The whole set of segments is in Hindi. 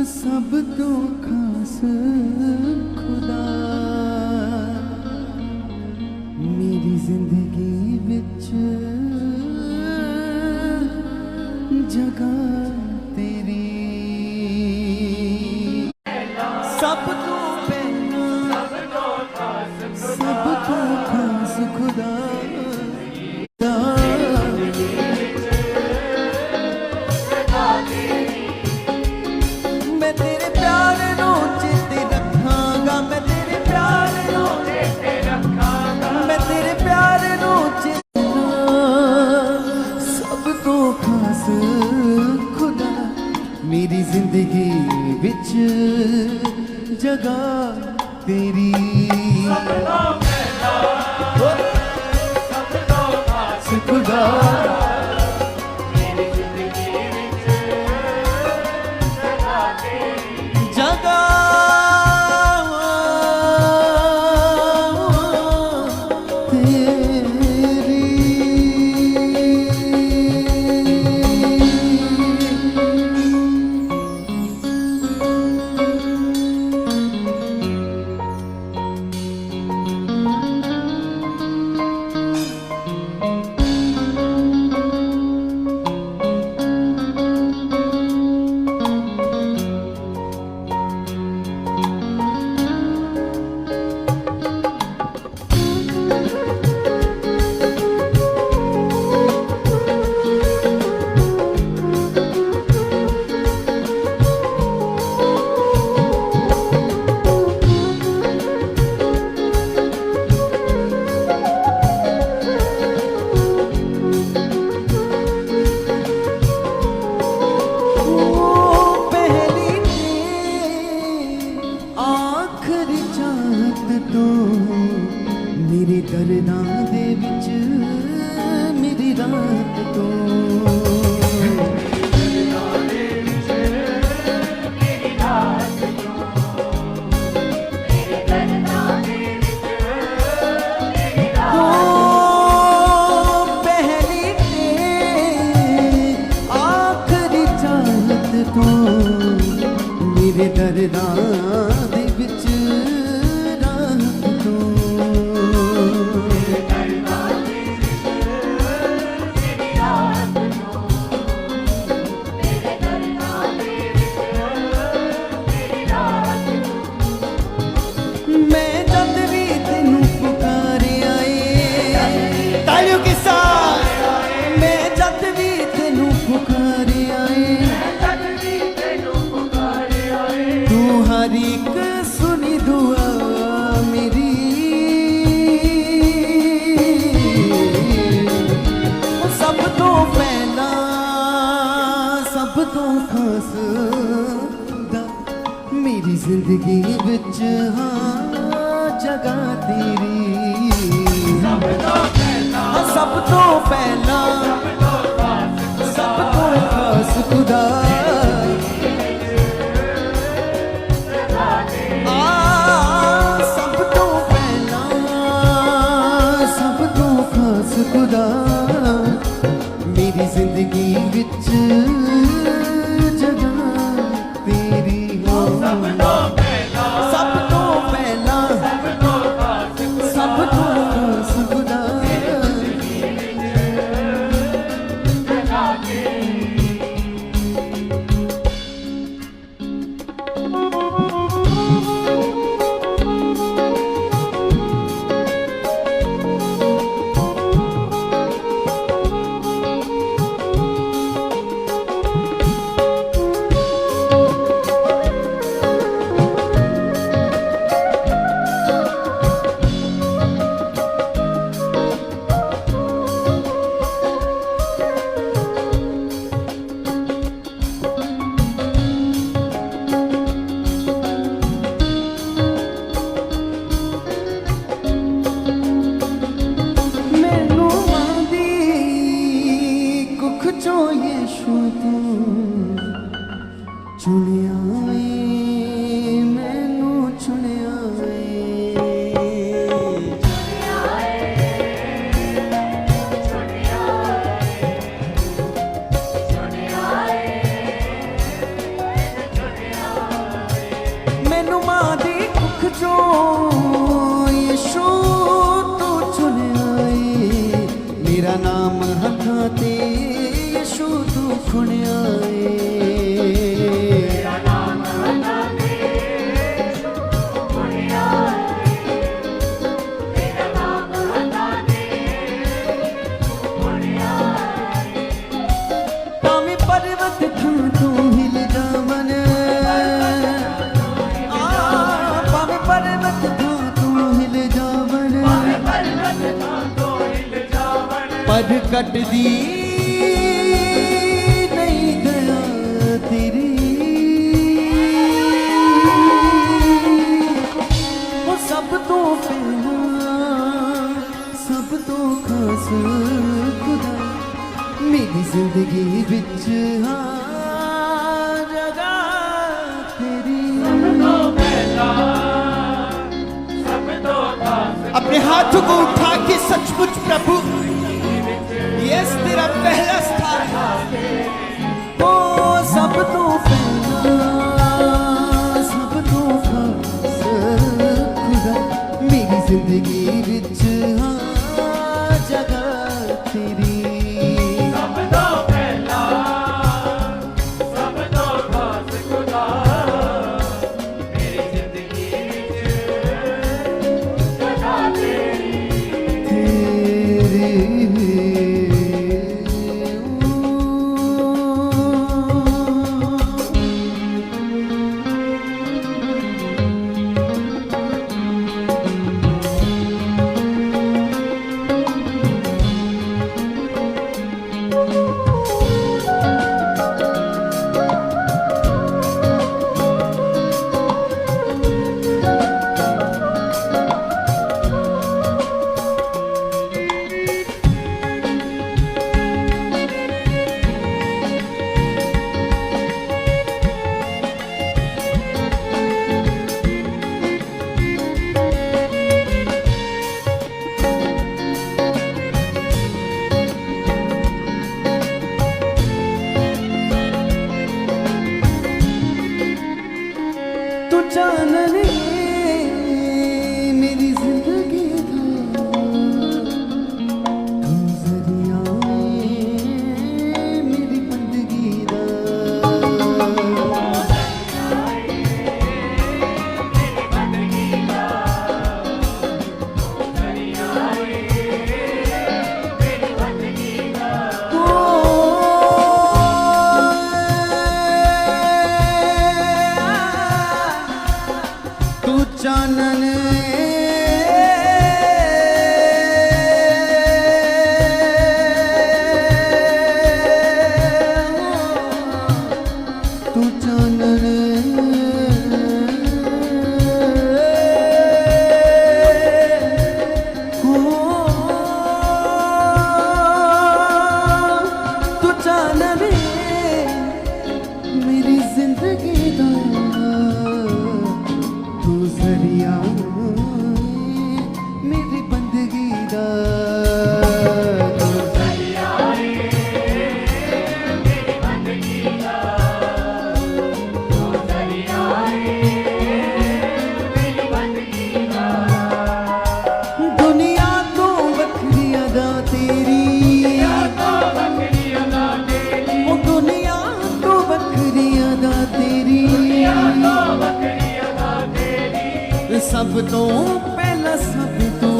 सब तो खास खुदा मेरी जिंदगी विच जगह तेरी सब तो पहला सब तो खास खुदा मेरी जिंदगी विच जगह तेरी खुदा मेरे दर्दां दे विच मेरी रात तो पहली आखरी चाहत तो मेरे दर्दां दे विच सुनी दुआ मेरी सब तो पहला सब तो खास मेरी जिंदगी विच हाँ जगह तेरी सब तो पहला सब तो खास खुदा खुदा मेरी जिंदगी विच जगह तेरी हो सब तो पहला सब तो खास खुदा चुनिया मैनू चुनिया जो यीशु तू चुन आए, मेरा नाम हथाते यीशु तू खुण आए। मेरा नाम हथाते यीशु तू खुण आए, मेरा नाम हथाते यीशु खुण आए। भावें पर्वत खां तू हिल जावन, भावें पर्वत खां तू हिल जावन, पर कट दी नहीं दया तेरी। वो सब तो पहला सब तो खास खुदा, मेरी जिंदगी विच हाँ जगह तेरी। अपने हाथों को उठा के सचमुच प्रभु, यस तेरा पहला स्थान, ओ सब तो पहला सब तो खास खुदा, मेरी जिंदगी विच हाँ जगह तेरी। चानने मेरी जिंदगी था, तू जरिया मेरी बंदगी दा। चानन तू चानन तू चानन मेरी जिंदगी दा, तू जरिया मेरी बंदगी दा। दुनिया तो बखरी अदा तेरी, ओ दुनिया तो बखरी अदा तेरी। सब तो पहला सब तो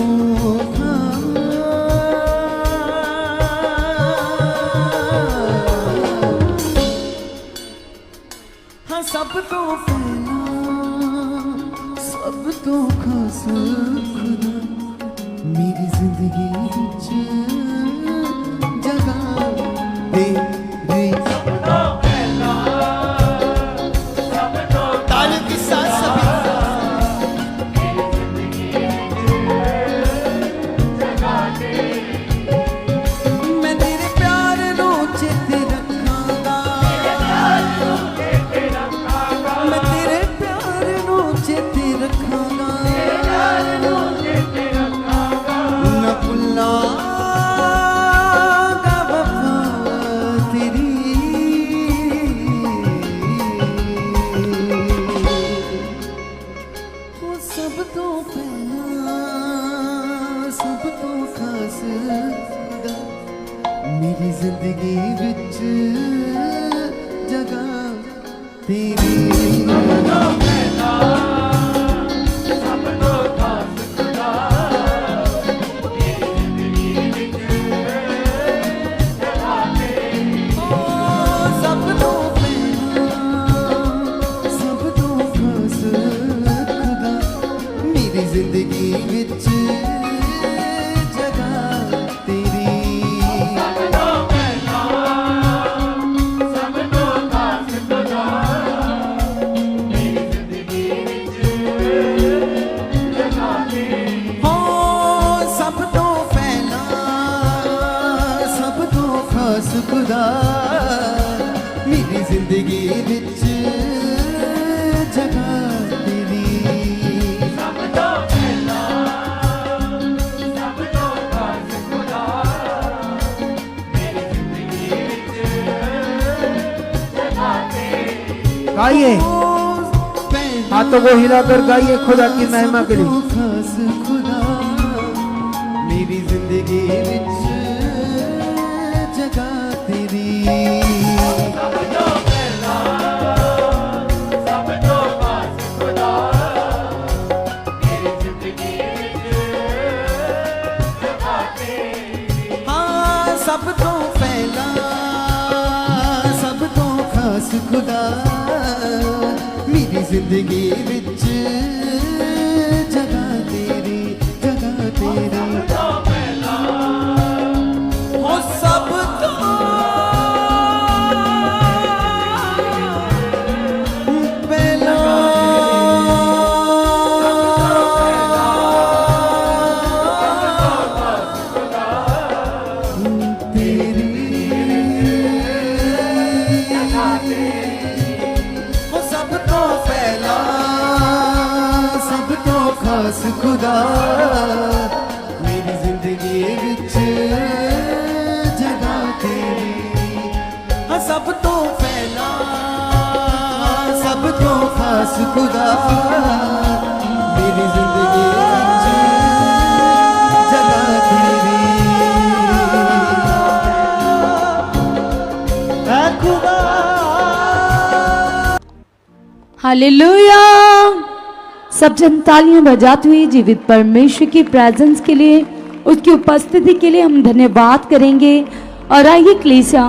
हाँ सब तो पहला सब तो खास खुदा, मेरी जिंदगी विच जगह दे दे। तालियों के साथ सभी मेरी जिंदगी विच जगह तेरी सब तो पहला सब तो खास खुदा मेरी जिंदगी विच जगह तेरी। गाइए, हाथों को हिलाकर गाइए खुदा की महिमा के लिए। खास खुदा मेरी जिंदगी विच जगह तेरी सब तो पहला सब तो खास खुदा मेरी जिंदगी विच जगह तेरी। हाँ सब तो पहला सब तो खास खुदा मेरी जिंदगी विच जगह तेरी जगह तेरी तो पहला हो सब तो पहला वो सब तो पहला सब तो खास खुदा मेरी जिंदगी विच जगह तेरी हाँ सब तो पहला सब तो खास खुदा मेरी जिंदगी विच जगह तेरी ऐ खुदा हालेलुया। सब जन तालियां बजाते हुए जीवित परमेश्वर की प्रेजेंस के लिए, उसकी उपस्थिति के लिए हम धन्यवाद करेंगे। और आइए कलीसिया,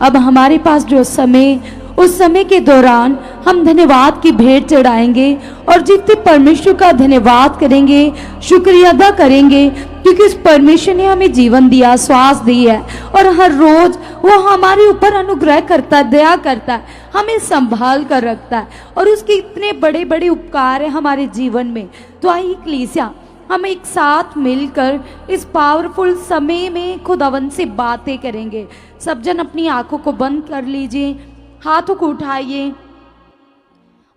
अब हमारे पास जो समय, उस समय के दौरान हम धन्यवाद की भेंट चढ़ाएंगे और जीवित परमेश्वर का धन्यवाद करेंगे, शुक्रिया अदा करेंगे, क्योंकि उस परमेश्वर ने हमें जीवन दिया, श्वास दी है और हर रोज वो हमारे ऊपर अनुग्रह करता है, दया करता है, हमें संभाल कर रखता है और उसके इतने बड़े बड़े उपकार है हमारे जीवन में। तो आइए कलीसिया, हम एक साथ मिलकर इस पावरफुल समय में खुदावन से बातें करेंगे। सब जन अपनी आंखों को बंद कर लीजिए, हाथों को उठाइए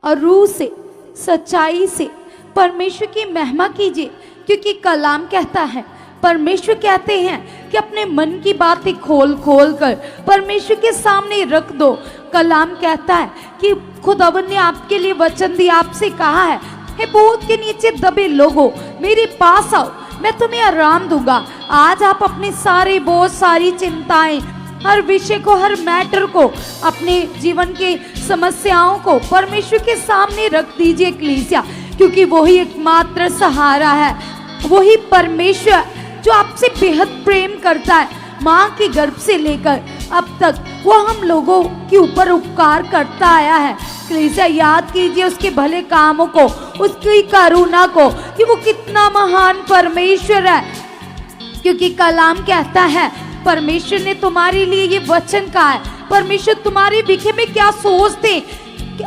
और रूह से, सच्चाई से परमेश्वर की महिमा कीजिए, क्योंकि कलाम कहता है, परमेश्वर कहते हैं कि अपने मन की बातें खोल खोल कर परमेश्वर के सामने रख दो। कलाम कहता है कि खुदावन ने आपके लिए वचन दिया, आपसे कहा है, हे बोझ के नीचे दबे लोगों, मेरे पास आओ, मैं तुम्हें आराम दूंगा। आज आप अपने सारे बोझ, सारी चिंताएं, हर विषय को, हर मैटर को, अपने जीवन के समस्याओं को परमेश्वर के सामने रख दीजिए कलीसिया, क्योंकि वही एकमात्र सहारा है, वही परमेश्वर जो आपसे बेहद प्रेम करता है। माँ के गर्भ से लेकर अब तक वो हम लोगों के ऊपर उपकार करता आया है। कलीसिया, याद कीजिए उसके भले कामों को, उसकी करुणा को, कि वो कितना महान परमेश्वर है। क्योंकि कलाम कहता है, परमेश्वर ने तुम्हारे लिए ये वचन कहा है। परमेश्वर तुम्हारे विषय में क्या सोचते,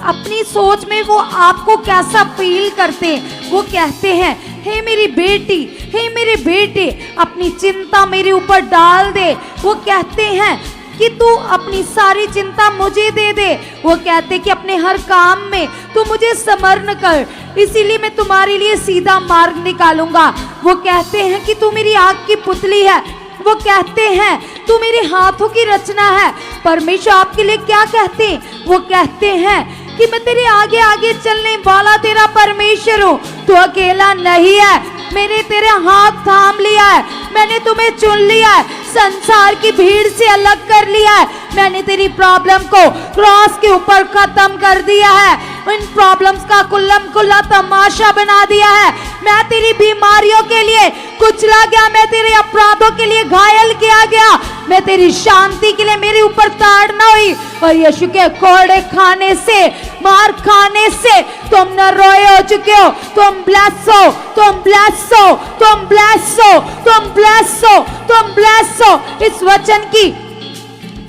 अपनी सोच में वो आपको कैसा फील करते हैं। वो कहते हैं, हे मेरी बेटी, हे मेरे बेटे, अपनी चिंता मेरे ऊपर डाल दे। वो कहते हैं कि तू अपनी सारी चिंता मुझे दे दे। वो कहते कि अपने हर काम में तू मुझे समर्पण कर, इसीलिए मैं तुम्हारे लिए सीधा मार्ग निकालूंगा। वो कहते हैं कि तू मेरी आग की पुतली है। वो कहते हैं तू मेरे हाथों की रचना है। परमेश्वर आपके लिए क्या कहते हैं? वो कहते हैं कि मैं तेरे आगे आगे चलने वाला तेरा परमेश्वर हूँ, तू अकेला नहीं है, मैंने तेरे हाथ थाम लिया है, मैंने तुम्हें चुन लिया है, संसार की भीड़ से अलग कर लिया है, मैंने तेरी प्रॉब्लम को क्रॉस के ऊपर खत्म कर दिया है, इन प्रॉब्लम्स का कुल्लम कुल्ला तमाशा बना दिया है। मैं तेरी बीमारियों के लिए कुचला गया, मैं तेरे अपराधों के लिए घायल किया गया, मैं तेरी शांति के लिए मेरे ऊपर ताड़ना हुई। और यीशु के कोड़े खाने से, मार खाने से तुम न रोए हो चुके हो। तुम ब्लेस हो, तुम ब्लेस हो, तुम ब्लेस हो, तुम ब्लेस हो, तुम ब्लेस हो। इस वचन की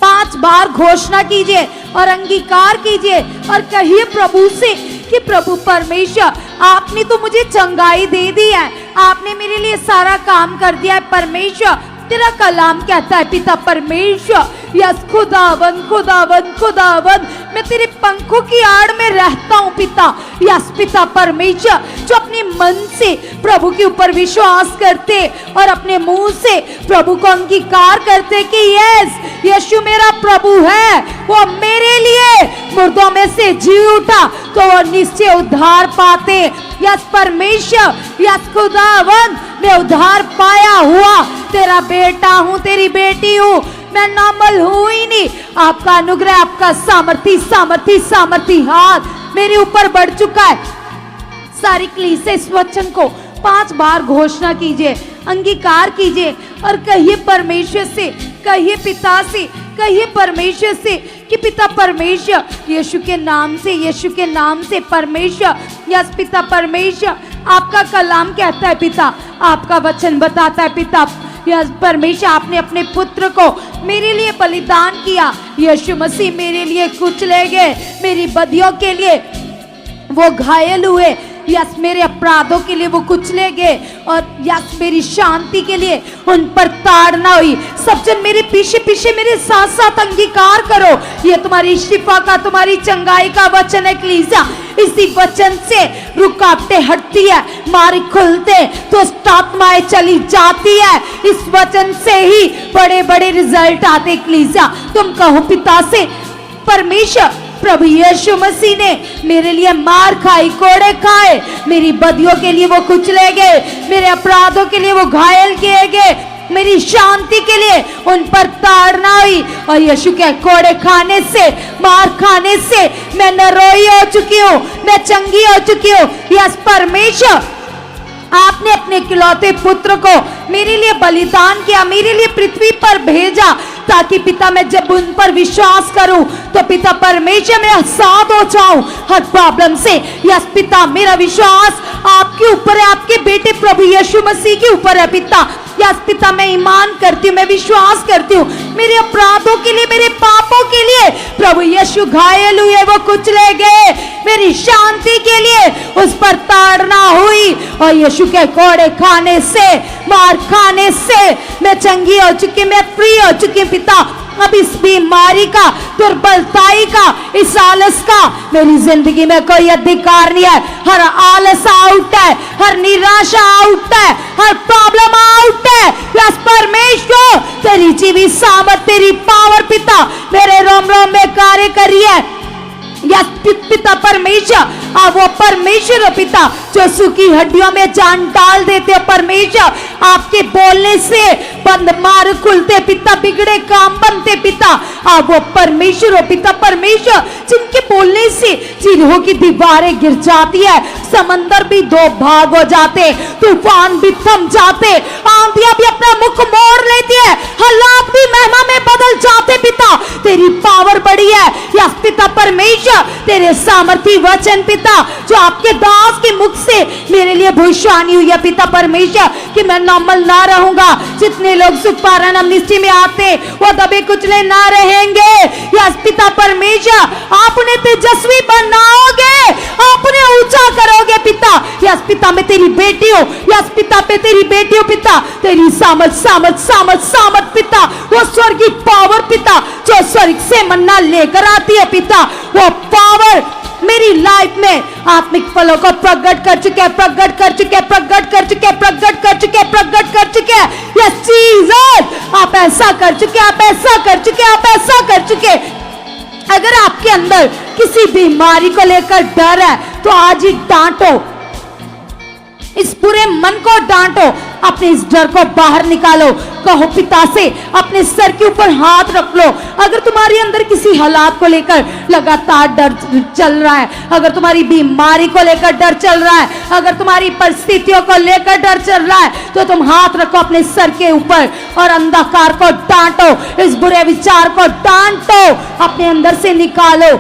5 बार घोषणा कीजिए और अंगीकार कीजिए और कहिए प्रभु से कि प्रभु परमेश्वर, आपने तो मुझे चंगाई दे दी है, आपने मेरे लिए सारा काम कर दिया है। परमेश्वर, तेरा कलाम कहता है पिता परमेश्वर, यस खुदावन खुदावन खुदावन, मैं तेरे पंखों की आड़ में रहता हूँ पिता। यस पिता परमेश्वर, जो अपने मन से प्रभु के ऊपर विश्वास करते और अपने मुंह से प्रभु को अंगीकार करते कि यस यीशु मेरा प्रभु है, वो मेरे लिए मुर्दों में से जी उठा, तो वो निश्चय उद्धार पाते। यस परमेश्वर, यस खुदावन, मैं उद्धार पाया हुआ तेरा बेटा हूँ, तेरी बेटी हूँ, मैं नॉर्मल हूँ ही नहीं। आपका अनुग्रह, आपका सामर्थी सामर्थी सामर्थी हाथ मेरे ऊपर बढ़ चुका है। सारी कलीसिया इस वचन को 5 बार घोषणा कीजिए, अंगीकार कीजिए और कहिए परमेश्वर से, कहिए पिता से, कहिए परमेश्वर से कि पिता परमेश्वर, यीशु के नाम से, यीशु के नाम से परमेश्वर, यस पिता परमेश्वर, आपका कलाम कहता है पिता, आपका वचन बताता है पिता, यस परमेश्वर, आपने अपने पुत्र को मेरे लिए बलिदान किया। यीशु मसीह मेरे लिए कुचले गए, मेरी बदियों के लिए वो घायल हुए, यस मेरे अपराधों के लिए वो कुचले गए, और यस मेरी शांति के लिए उन पर ताड़ना हुई। सब जन मेरे पीछे पीछे मेरे साथ साथ अंगीकार करो, ये तुम्हारी शिफा का, तुम्हारी चंगाई का वचन है कलीसिया। इसी वचन से रुकावटें हटती है, मार्ग खुलते तो आत्माएं चली जाती है। इस वचन से ही बड़े बड़े रिजल्ट आते कलीसिया। तुम कहो पिता से, परमेश्वर प्रभु यीशु मसीह ने मेरे लिए मार खाई, कोड़े खाए, मेरी बदियों के लिए वो कुचले गए, मेरे अपराधों के लिए वो घायल किए गए, मेरी शांति के लिए उन पर ताड़ना हुई, और यीशु के कोड़े खाने से, मार खाने से मैं नरोई हो चुकी हूँ, मैं चंगी हो चुकी हूँ। यस परमेश्वर, आपने अपने इकलौते पुत्र को मेरे लिए बलिदान किया, मेरे लिए पृथ्वी पर भेजा, ताकि पिता मैं जब उन पर विश्वास करूं तो पिता परमेश्वर मैं आजाद हो जाऊं हर प्रॉब्लम से। यस पिता, मेरा विश्वास आपके ऊपर है, आपके बेटे प्रभु यीशु मसीह के ऊपर है पिता। यस पिता, मैं ईमान करती हूँ, मैं विश्वास करती हूँ, मेरे अपराधों के लिए, मेरे पापों के लिए प्रभु यीशु घायल हुए, वो कुचले गए, मेरी शांति के लिए उस पर ताड़ना हुई, और यीशु के कोड़े खाने से, मार खाने से मैं चंगी हो चुकी, मैं फ्री हो चुकी पिता। अब इस बीमारी का, दुर्बलताई का, इस आलस का मेरी जिंदगी में कोई अधिकार नहीं है। हर आलस आउट है, हर निराशा आउट है, हर प्रॉब्लम आउट है। यस परमेश्वर, तेरी जीवी सामर्थ, तेरी पावर पिता मेरे रोम रोम में कार्य कर रही है। यस पिता परमेश्वर, आप वो परमेश्वर हो पिता जो सूखी हड्डियों में जान डाल देते हो परमेश्वर। आपके बोलने से बंद मार्ग खुलते पिता, बिगड़े काम बनते पिता। आप वो परमेश्वर हो पिता परमेश्वर, जिनके बोलने से चिन्हों की दीवारें गिर जाती है, समंदर भी 2 भाग हो जाते, तूफान भी थम जाते, आंधियां भी अपना मुख मोड़ लेती है, हालात भी महिमा में बदल जाते पिता। तेरी पावर बड़ी है। यस पिता परमेश्वर, तेरे सामर्थी वचन पिता जो आपके दास के मुख से मेरे लिए भविष्यवाणी हुई है पिता परमेश्वर, कि मैं नॉर्मल ना रहूंगा। जितने लोग सुख पारण अमनिस्टी में आते वो दबे कुचले ना रहेंगे। यस पिता परमेश्वर, आपने तेजस्वी बनाओगे, आपने ऊंचा करोगे पिता। यस पिता, मैं तेरी बेटी हूँ। यस पिता, मैं तेरी बेटी हूँ पिता। तेरी सामर्थ सामर्थ सामर्थ सामर्थ पिता, वो स्वर्गीय पावर पिता जो स्वर्ग से मन्ना लेकर आती है पिता, वो पावर मेरी लाइफ में आत्मिक फलों को प्रकट कर चुके हैं, प्रकट कर चुके हैं, प्रकट कर चुके हैं, प्रकट कर चुके हैं, प्रकट कर चुके हैं। यस जीसस, आप ऐसा कर चुके, आप ऐसा कर चुके, आप ऐसा कर चुके। अगर आपके अंदर किसी बीमारी को लेकर डर है तो आज ही डांटो, इस पूरे मन को डांटो, अपने इस डर को बाहर निकालो। कहो पिता से, अपने सर के ऊपर हाथ रख लो। अगर तुम्हारे अंदर किसी हालात को लेकर लगातार डर चल रहा है, अगर तुम्हारी बीमारी को लेकर डर चल रहा है, अगर तुम्हारी परिस्थितियों को लेकर डर चल रहा है, तो तुम हाथ रखो अपने सर के ऊपर और अंधकार को डांटो, इस बुरे विचार को डांटो, अपने अंदर से निकालो,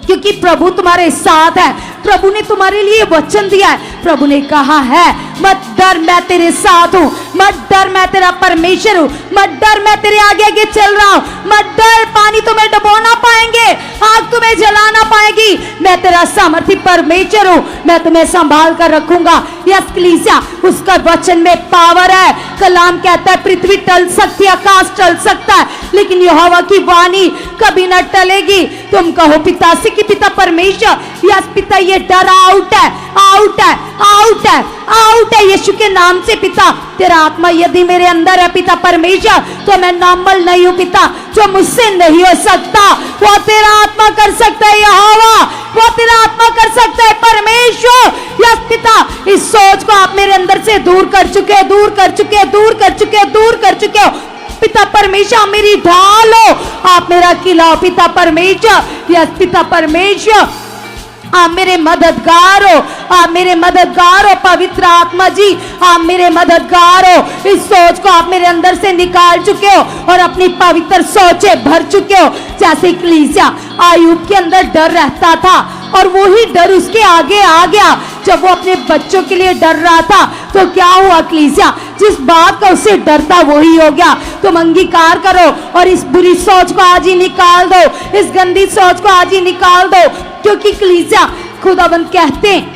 क्योंकि प्रभु तुम्हारे साथ है। प्रभु ने तुम्हारे लिए वचन दिया है। प्रभु ने कहा है, मत डर, मैं तेरे साथ हूं, मत डर, मैं तेरा परमेश्वर हूं, मत डर, मैं तेरे आगे आगे चल रहा हूं, मत डर, पानी तुम्हें डुबो ना पाएंगे, आग तुम्हें तुम्हें जला ना पाएगी। मैं तेरा सामर्थी परमेश्वर हूँ, मैं तुम्हें संभाल कर रखूंगा। यस कलीसिया, उसका वचन में पावर है। कलाम कहता है पृथ्वी टल सकती है, आकाश टल सकता है, लेकिन यहोवा की वाणी कभी न टलेगी। तुम कहो पिता से कि पिता परमेश्वर, यस पिता ये डर आउट है, आउट है, आउट है, आउट है यीशु के नाम से। पिता तेरा आत्मा यदि मेरे अंदर है पिता परमेश्वर, तो मैं नॉर्मल नहीं हूँ पिता, जो मुझसे नहीं हो सकता वो तेरा आत्मा कर सकता है। यहोवा वो तेरा आत्मा कर सकता है परमेश्वर। यस पिता, इस सोच को आप मेरे अंदर से दूर कर चुके हो, दूर कर चुके हो, दूर कर चुके हो, दूर कर चुके हो। पिता परमेश्वर आप मेरी ढाल हो, आप मेरा किला हो पिता परमेश्वर। यस पिता परमेश्वर, आप मेरे मददगार हो, आप मेरे मददगार हो पवित्र आत्मा जी, आप मेरे मददगार हो। इस सोच को आप मेरे अंदर से निकाल चुके हो और अपनी पवित्र सोचे भर चुके हो। जैसे कलीसिया आयुब के अंदर डर रहता था और वो ही डर उसके आगे आ गया जब वो अपने बच्चों के लिए डर रहा था। तो क्या हुआ कलीसिया, जिस बात का उससे डर था वही हो गया। तुम अंगीकार करो और इस बुरी सोच को आज ही निकाल दो, इस गंदी सोच को आज ही निकाल दो। क्योंकि कलीसिया खुदावंद कहते हैं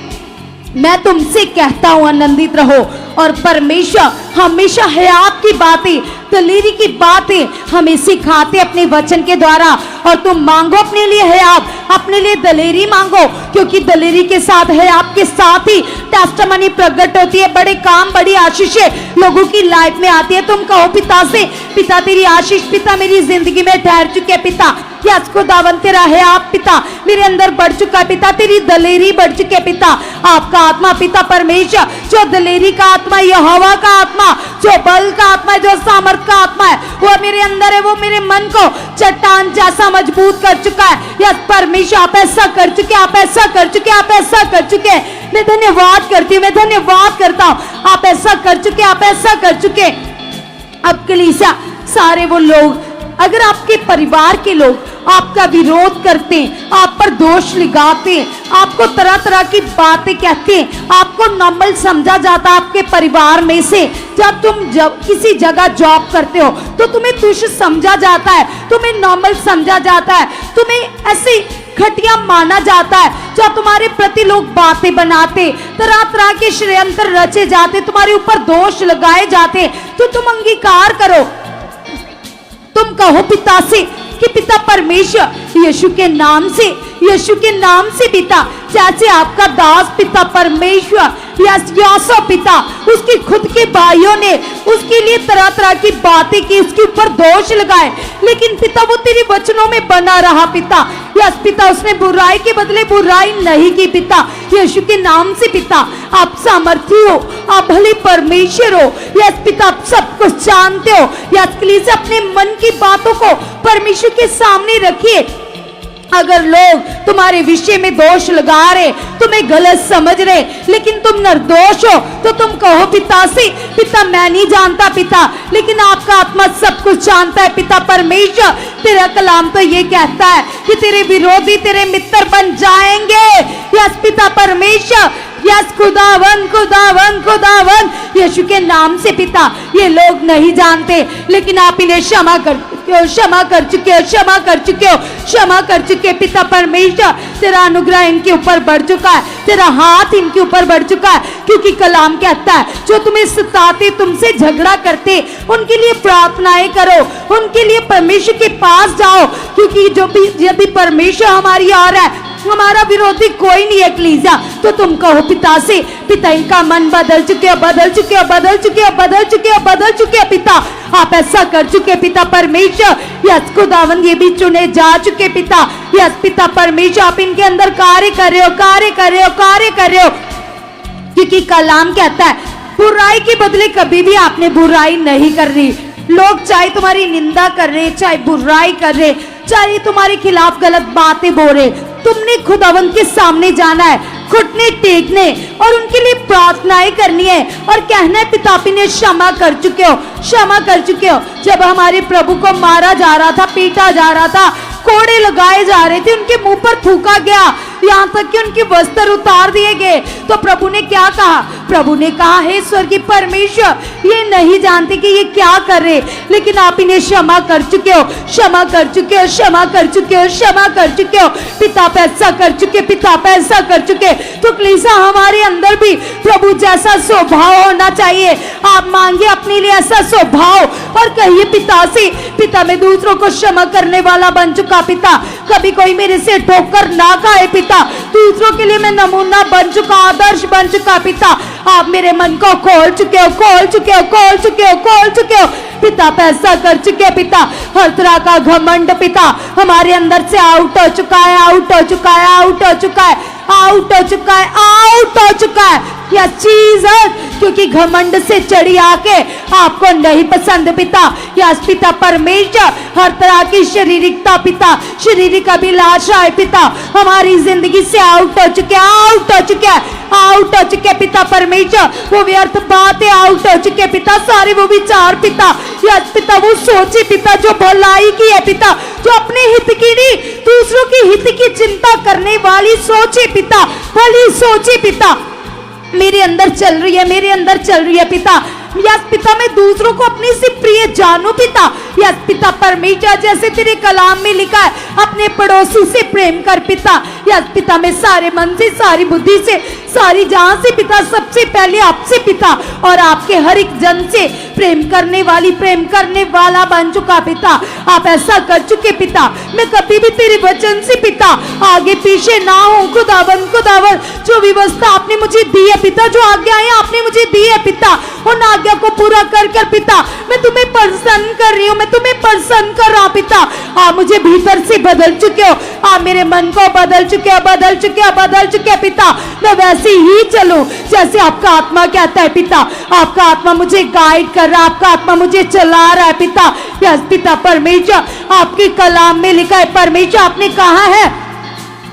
मैं तुमसे कहता हूं आनंदित रहो। और परमेश्वर हमेशा हयात की बातें, दलेरी की बातें हमें सिखाते अपने वचन के द्वारा। और तुम मांगो अपने लिए हयात, अपने लिए दलेरी मांगो, क्योंकि दलेरी के साथ हयात के साथ ही टेस्टमनी प्रकट होती है। बड़े काम, बड़ी आशीषें लोगों की लाइफ में आती है। तुम कहो पिता से, पिता तेरी आशीष पिता मेरी जिंदगी में ठहर चुके पिता। यस खुदावन तेरा है आप पिता मेरे अंदर बढ़ चुका है पिता, तेरी दलेरी बढ़ चुकी है पिता। आपका आत्मा पिता परमेश्वर, जो दलेरी का आत्मा, यहोवा का आत्मा, जो बल का आत्मा है, जो सामर्थ का आत्मा है, वो मेरे अंदर है। वो मेरे मन को चट्टान जैसा मजबूत कर चुका है। यस परमेश्वर आप ऐसा कर चुके, आप ऐसा कर चुके, आप ऐसा कर चुके। मैं धन्यवाद करती हूँ, मैं धन्यवाद करता हूँ। आप ऐसा कर चुके, आप ऐसा कर चुके। अब कलीसिया सारे वो लोग, अगर आपके परिवार के लोग आपका विरोध करते हैं, आप पर दोष लगाते हैं, आपको तरह तरह की बातें कहते हैं, आपको नॉर्मल समझा जाता है आपके परिवार में से। जब किसी जगह जॉब करते हो तो तुम्हें तुच्छ समझा जाता है, तुम्हें नॉर्मल समझा जाता है, तुम्हें ऐसे घटिया माना जाता है। जब तुम्हारे प्रति लोग बातें बनाते, तरह तरह के षड्यंत्र रचे जाते, तुम्हारे ऊपर दोष लगाए जाते, तो तुम अंगीकार करो, तुम कहो पिता से कि पिता परमेश्वर यीशु के नाम से, यीशु के नाम से पिता, जैसे आपका दास पिता परमेश्वर यासो पिता, उसके खुद के भाइयों ने उसके लिए तरह तरह की बातें की, उसके ऊपर दोष लगाए, लेकिन पिता वो तेरे वचनों में बना रहा पिता। यस पिता, उसने बुराई के बदले बुराई नहीं की पिता। यीशु के नाम से पिता, आप सामर्थी हो, आप भले परमेश्वर हो। यस पिता, आप सब कुछ जानते हो। यस कलीसिया अपने मन की बातों को परमेश्वर के सामने रखिए। अगर लोग तुम्हारे विषय में दोष लगा रहे, तुम्हें गलत समझ रहे, लेकिन तुम निर्दोष हो, तो तुम कहो पिता से, पिता मैं नहीं जानता पिता, लेकिन आपका आत्मा सब कुछ जानता है पिता परमेश्वर। तेरा कलाम तो ये कहता है कि तेरे विरोधी तेरे मित्र बन जाएंगे। यस पिता परमेश्वर, यस खुदावन खुदावन खुदावन यीशु के नाम से पिता, ये लोग नहीं जानते, लेकिन आप इन्हें क्षमा कर क्षमा कर चुके हो, क्षमा कर चुके हो, क्षमा कर चुके पिता परमेश्वर। तेरा अनुग्रह इनके ऊपर बढ़ चुका है, तेरा हाथ इनके ऊपर बढ़ चुका है, क्योंकि कलाम कहता है जो तुम्हें सताते, तुमसे झगड़ा करते, उनके लिए प्रार्थनाएं करो, उनके लिए परमेश्वर के पास जाओ, क्योंकि जो भी यदि परमेश्वर हमारी ओर है, हमारा विरोधी कोई नहीं है कलीसिया। तो तुम कहो पिता से, पिता इनका मन बदल चुके हो, बदल चुके हो, बदल चुके हो, बदल चुके हो, बदल चुके हो पिता, आप ऐसा कर चुके पिता परमेश्वर। यस खुदावन ये भी चुने जा चुके पिता। यस पिता परमेश्वर, आप इनके अंदर कार्य कर रहे हो, कार्य कर रहे हो, कार्य कर रहे हो, क्योंकि कलाम कहता है बुराई के बदले कभी भी आपने बुराई नहीं कर रही। लोग चाहे तुम्हारी निंदा कर रहे, चाहे बुराई कर रहे, चाहे तुम्हारे खिलाफ गलत बातें बोल रहे, तुमने खुदावन के सामने जाना है, घुटने टेकने और उनके लिए प्रार्थनाएं करनी है और कहना है पिता आप इन्हें क्षमा कर चुके हो, क्षमा कर चुके हो। जब हमारे प्रभु को मारा जा रहा था, पीटा जा रहा था, कोड़े लगाए जा रहे थे, उनके मुंह पर थूका गया, यहाँ तक कि उनके वस्त्र उतार दिए गए, तो प्रभु ने क्या कहा? प्रभु ने कहा, हे स्वर्गीय परमेश्वर, ये नहीं जानते कि ये क्या कर रहे, लेकिन आप इन्हें क्षमा कर चुके हो, क्षमा कर चुके हो, क्षमा कर चुके हो, क्षमा कर चुके हो। पिता आप ऐसा कर चुके, पिता आप ऐसा कर चुके। तो कलीसिया हमारे अंदर भी प्रभु जैसा स्वभाव होना चाहिए। आप मांगिए अपने लिए ऐसा स्वभाव और कहिए पिता से, पिता मैं दूसरों को क्षमा करने वाला बन चुका पिता, कभी कोई मेरे से ठोकर ना खाए पिता, दूसरों के लिए मैं नमूना बन चुका, आदर्श बन चुका पिता। आप मेरे मन को खोल चुके हो, खोल चुके हो, खोल चुके हो, खोल चुके हो पिता, आप ऐसा कर चुके पिता। हर तरह का घमंड पिता हमारे अंदर से आउट हो चुका है, आउट हो चुका है, आउट हो चुका है, आउट हो चुका है, आउट हो चुका है। यह चीज है क्योंकि घमंड से चढ़ी आके आपको नहीं पसंद पिता। यस पिता परमेश्वर, हर तरह की शारीरिकता पिता, शारीरिक अभिलाषा है पिता, हमारी जिंदगी से आउट हो चुके, आउट हो चुके, आउट हो चुके पिता परमेश्वर। वो व्यर्थ बातें आउट हो चुके पिता, सारे वो विचार पिता, यस पिता वो सोचे पिता जो भलाई की है पिता, जो अपने हित की नहीं दूसरों की हित की चिंता करने वाली सोचे पिता, भली सोचे पिता मेरे अंदर चल रही है, मेरे अंदर चल रही है पिता। यस पिता मैं दूसरों को अपने से प्रिय जानूं पिता। यस पिता परमेश्वर, जैसे तेरे कलाम में लिखा है, अपने पड़ोसी से प्रेम कर पिता। यस पिता मैं सारे मन से, सारी बुद्धि से, सारी जान से पिता, सबसे पहले आपसे पिता और आपके हर एक जन से प्रेम करने वाली, प्रेम करने वाला बन चुका पिता। आप ऐसा कर चुके पिता, मैं कभी भी तेरे वचन से पिता आगे पीछे ना हूं खुदावन, खुदावन जो व्यवस्था आपने मुझे दी है पिता, जो आज्ञाएं आपने मुझे दी है पिता, उन आज्ञा को पूरा कर कर पिता मैं तुम्हें प्रसन्न कर रही हूँ, मैं तुम्हें प्रसन्न कर रहा पिता। आप मुझे भीतर से बदल चुके हो, आप मेरे मन को बदल चुके हो, बदल चुके हो, बदल चुके हो पिता। मैं वैसे ही चलूं जैसे आपका आत्मा कहता है पिता। आपका आत्मा मुझे गाइड कर रहा है, आपका आत्मा मुझे चला रहा है पिता। यस पिता परमेश्वर, आपके कलाम में लिखा है परमेश्वर, आपने कहा है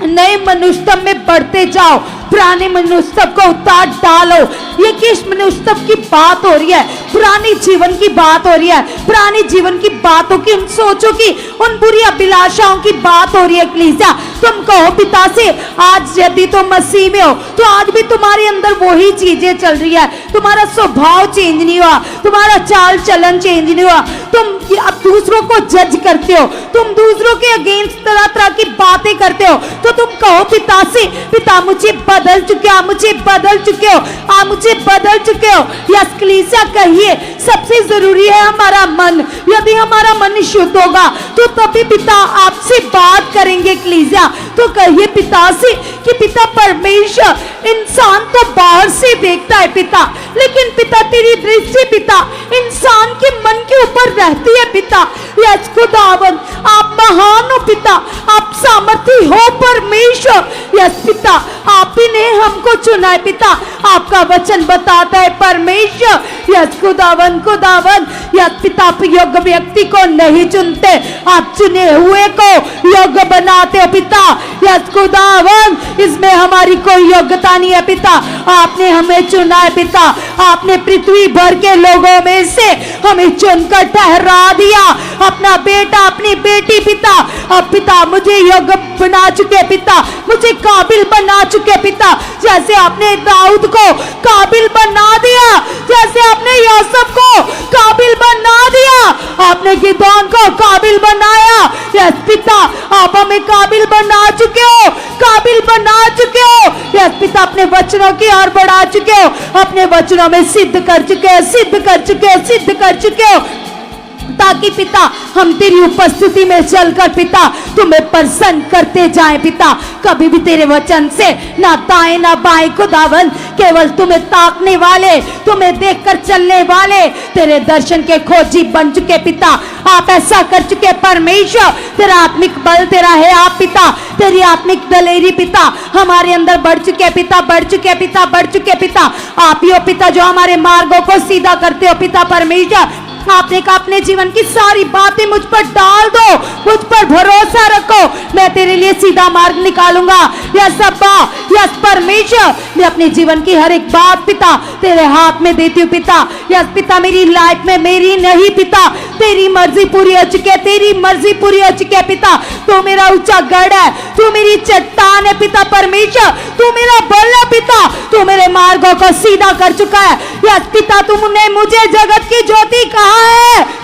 नए मनुष्यत्व में बढ़ते जाओ, पुराने मनुष्यत्व को उतार डालो। ये किस मनुष्यत्व की बात हो रही है? पुराने जीवन की बात हो रही है, पुराने जीवन की बातों की, उन सोचों की, उन बुरी अभिलाषाओं की बात हो रही है। कलीसिया तुम कहो पिता से, आज यदि तुम मसीह में हो तो आज भी तुम्हारे अंदर वही चीजें चल रही है, तुम्हारा स्वभाव चेंज नहीं हुआ, तुम्हारा चाल चलन चेंज नहीं हुआ, तुम अब दूसरों को जज करते हो, तुम दूसरों के अगेंस्ट तरह तरह की बातें करते हो। तो तुम कहो पिता से, पिता मुझे बदल चुके हो, मुझे बदल चुके हो, आप मुझे बदल चुके हो। यस कलीसिया कहिए, सबसे जरूरी है हमारा मन। यदि हमारा मन शुद्ध होगा तो तभी पिता आपसे बात करेंगे। कलीसिया तो कहिए पिता से कि पिता परमेश्वर, इंसान तो बाहर से देखता है पिता, लेकिन पिता तेरी दृष्टि पिता इंसान के मन के ऊपर रहती है पिता। यस खुदावन आप महान हो पिता, आप सामर्थी हो परमेश्वर। यस पिता आप ही ने हमको चुना है पिता, आपका वचन बताता है परमेश्वर। यस खुदावन, खुदावन यस पिता आप योग्य व्यक्ति को नहीं चुनते, आप चुने हुए को योग्य बनाते हो पिता। यस खुदावन इसमें हमारी कोई योग्यता नहीं है पिता, आपने हमें चुना है पिता, आपने पृथ्वी भर के लोगों में से हमें चुनकर ठहरा दिया, अपना बेटा अपनी बेटी पिता। अब पिता मुझे योग्य बना चुके पिता, मुझे काबिल बना चुके पिता, जैसे आपने दाऊद को काबिल बना दिया, जैसे आपने यूसुफ को काबिल बना दिया, आपने गिदोन को काबिल बनाया। यस पिता आप हमें काबिल बना चुके हो, काबिल बना चुके हो। यस पिता अपने वचनों की ओर बढ़ा चुके हो, अपने वचनों में सिद्ध कर चुके हो, सिद्ध कर चुके हो, सिद्ध कर चुके हो, ताकि पिता हम तेरी उपस्थिति में चलकर पिता तुम्हें प्रसन्न करते जाएं पिता। कभी भी तेरे वचन से ना दाएं ना बाएं खुदावन, केवल तुम्हें ताकने वाले, तुम्हें देखकर चलने वाले तेरे दर्शन के खोजी बन चुके पिता। आप ऐसा कर चुके परमेश्वर, तेरा आत्मिक बल तेरा है आप पिता, तेरी आत्मिक दलेरी पिता हमारे अंदर बढ़ चुके पिता, बढ़ चुके पिता, बढ़ चुके पिता। आप ही हो पिता जो हमारे मार्गों को सीधा करते हो पिता परमेश्वर। आपने कहा अपने जीवन की सारी बातें मुझ पर डाल दो, मुझ पर भरोसा रखो, मैं तेरे लिए सीधा मार्ग निकालूंगा। यस अब्बा, यस परमेश्वर, मैं अपने जीवन की हर एक बात पिता तेरे हाथ में देती हूँ पिता। यस पिता मेरी लाइफ में मेरी नहीं पिता, तेरी मर्जी पूरी हो चुकी है, तेरी मर्जी पूरी हो चुकी है पिता। तो मेरा ऊंचा गढ़ है, तू मेरी चट्टान है पिता परमेश्वर, तू मेरा बल है पिता, तू मेरे मार्गों को सीधा कर चुका है। यस पिता, तुमने मुझे जगत की ज्योति कहा है,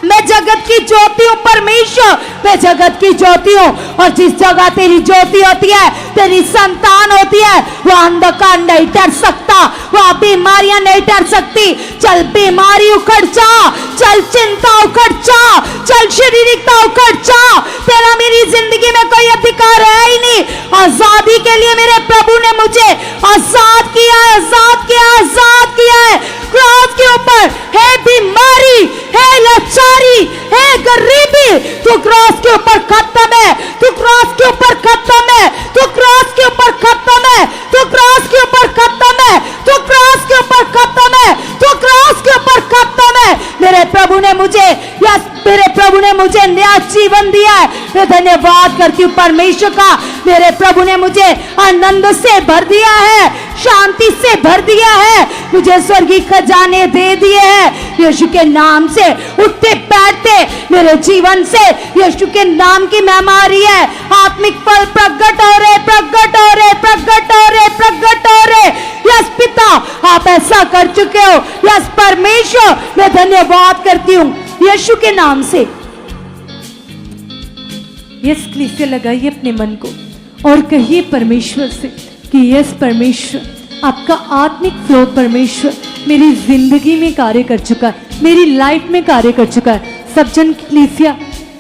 मैं जगत की ज्योति हूं परमेश्वर, मैं जगत की ज्योति हूं। और जिस जगह तेरी ज्योति होती है, तेरी संतान होती है, वह अंधकार नहीं डर सकता, वह बीमारियां नहीं डर सकती। चल बीमारी उखड़ जा, चल चिंता उखड़ जा, चल शारीरिकता उखड़ जा, तेरा मेरी जिंदगी में कोई अधिकार है ही नहीं। आजादी के लिए मेरे प्रभु ने मुझे आजाद किया है, आजाद किया है, आजाद किया है। क्रॉस के ऊपर है बीमारी, है लाचारी, है गरीबी, तू क्रॉस के ऊपर खत्म है, तू क्रॉस के ऊपर खत्म है, तू क्रॉस के ऊपर खत्म है, तू क्रॉस के ऊपर खत्म है, तू क्रॉस के ऊपर खत्म है, तू क्रॉस के ऊपर खत्म है। मेरे प्रभु ने मुझे, यस मेरे प्रभु ने मुझे नया जीवन दिया है। मैं धन्यवाद करती हूँ परमेश्वर का। मेरे प्रभु ने मुझे आनंद से भर दिया है, शांति से भर दिया है, मुझे स्वर्गीय खजाने दे दिए हैं। यीशु के नाम से उठते बैठते मेरे जीवन से यीशु के नाम की महिमा आ रही है। आत्मिक फल प्रकट हो रहे, प्रकट हो रहे, प्रकट हो रहे, प्रकट हो रहे। यस पिता, आप ऐसा कर चुके हो। यस परमेश्वर, मैं धन्यवाद करती हूँ यीशु के नाम से। यस कलीसिया, लगाइए अपने मन को और कहिए परमेश्वर से कि यस परमेश्वर, आपका आत्मिक फ्लो परमेश्वर मेरी जिंदगी में कार्य कर चुका है, मेरी लाइफ में कार्य कर चुका है। सब जन कलीसिया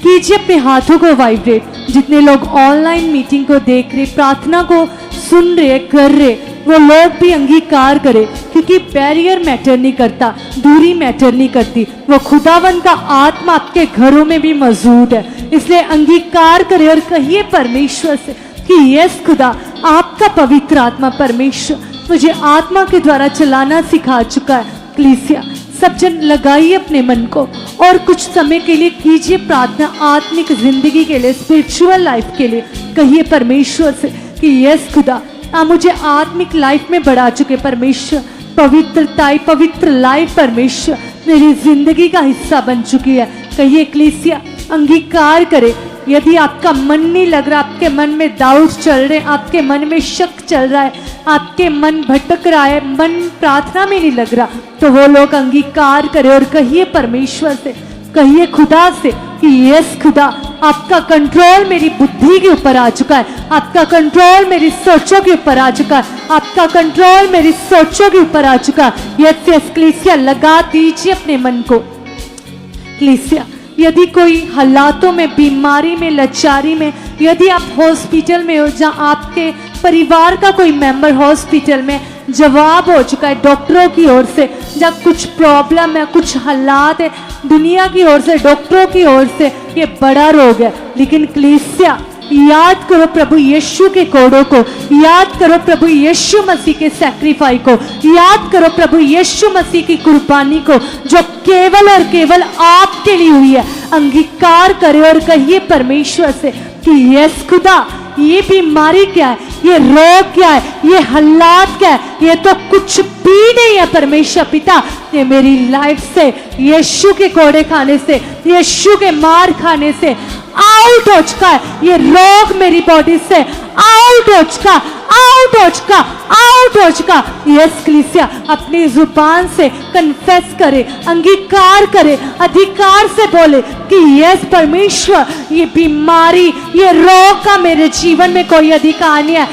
कीजिए अपने हाथों को वाइब्रेट। जितने लोग ऑनलाइन मीटिंग को देख रहे, प्रार्थना को सुन रहे, कर रहे, वो लोग भी अंगीकार करें, क्योंकि बैरियर मैटर नहीं करता, दूरी मैटर नहीं करती, वो खुदावन का आत्मा आपके घरों में भी मौजूद है। इसलिए अंगीकार करें और कहिए परमेश्वर से कि यस खुदा, आपका पवित्र आत्मा परमेश्वर मुझे आत्मा के द्वारा चलाना सिखा चुका है। कलीसिया सब जन लगाइए अपने मन को और कुछ समय के लिए कीजिए प्रार्थना आत्मिक जिंदगी के लिए, स्पिरिचुअल लाइफ के लिए। कहिए परमेश्वर से कि यस खुदा, आप मुझे आत्मिक लाइफ में बढ़ा चुके परमेश्वर, पवित्रता, पवित्र लाइफ परमेश्वर मेरी जिंदगी का हिस्सा बन चुकी है। कहिए कलीसिया, अंगीकार करे। यदि आपका मन नहीं लग रहा, आपके मन में डाउट चल रहे, आपके मन में शक चल रहा है, आपके मन भटक रहा है, मन प्रार्थना में नहीं लग रहा, तो वो लोग अंगीकार करें और कहिए परमेश्वर से, कहिए खुदा से कि यस खुदा, आपका कंट्रोल मेरी बुद्धि के ऊपर आ चुका है, आपका कंट्रोल मेरी सोचों के ऊपर आ चुका है, आपका कंट्रोल मेरी सोचों के ऊपर आ चुका है। यस यस कलीसिया, लगा दीजिए अपने मन को। कलीसिया, यदि कोई हालातों में, बीमारी में, लाचारी में, यदि आप हॉस्पिटल में हो, जहाँ आपके परिवार का कोई मेंबर हॉस्पिटल में, जवाब हो चुका है डॉक्टरों की ओर से, जब कुछ प्रॉब्लम है, कुछ हालात है, दुनिया की ओर से, डॉक्टरों की ओर से, ये बड़ा रोग है, लेकिन कलीसिया याद करो प्रभु यीशु के कोड़ों को, याद करो प्रभु यीशु मसीह के सैक्रिफाइस को, याद करो प्रभु यीशु मसीह की कुर्बानी को, जो केवल और केवल आपके लिए हुई है। अंगीकार करे और कहिए परमेश्वर से कि यस खुदा, ये बीमारी क्या है, ये रोग क्या है, ये हालात क्या है, ये तो कुछ भी नहीं है परमेश्वर पिता। ये मेरी लाइफ से, यीशु के कोड़े खाने से, यीशु के मार खाने से आउट हो चुका है। ये रोग मेरी बॉडी से आउट हो चुका, आउट हो चुका, आउट हो चुका। यस कलीसिया, अपनी जुबान से कन्फेस करे, अंगीकार करे, अधिकार से बोले कि यस परमेश्वर, ये बीमारी, ये रोग का मेरे जीवन में कोई अधिकार नहीं है।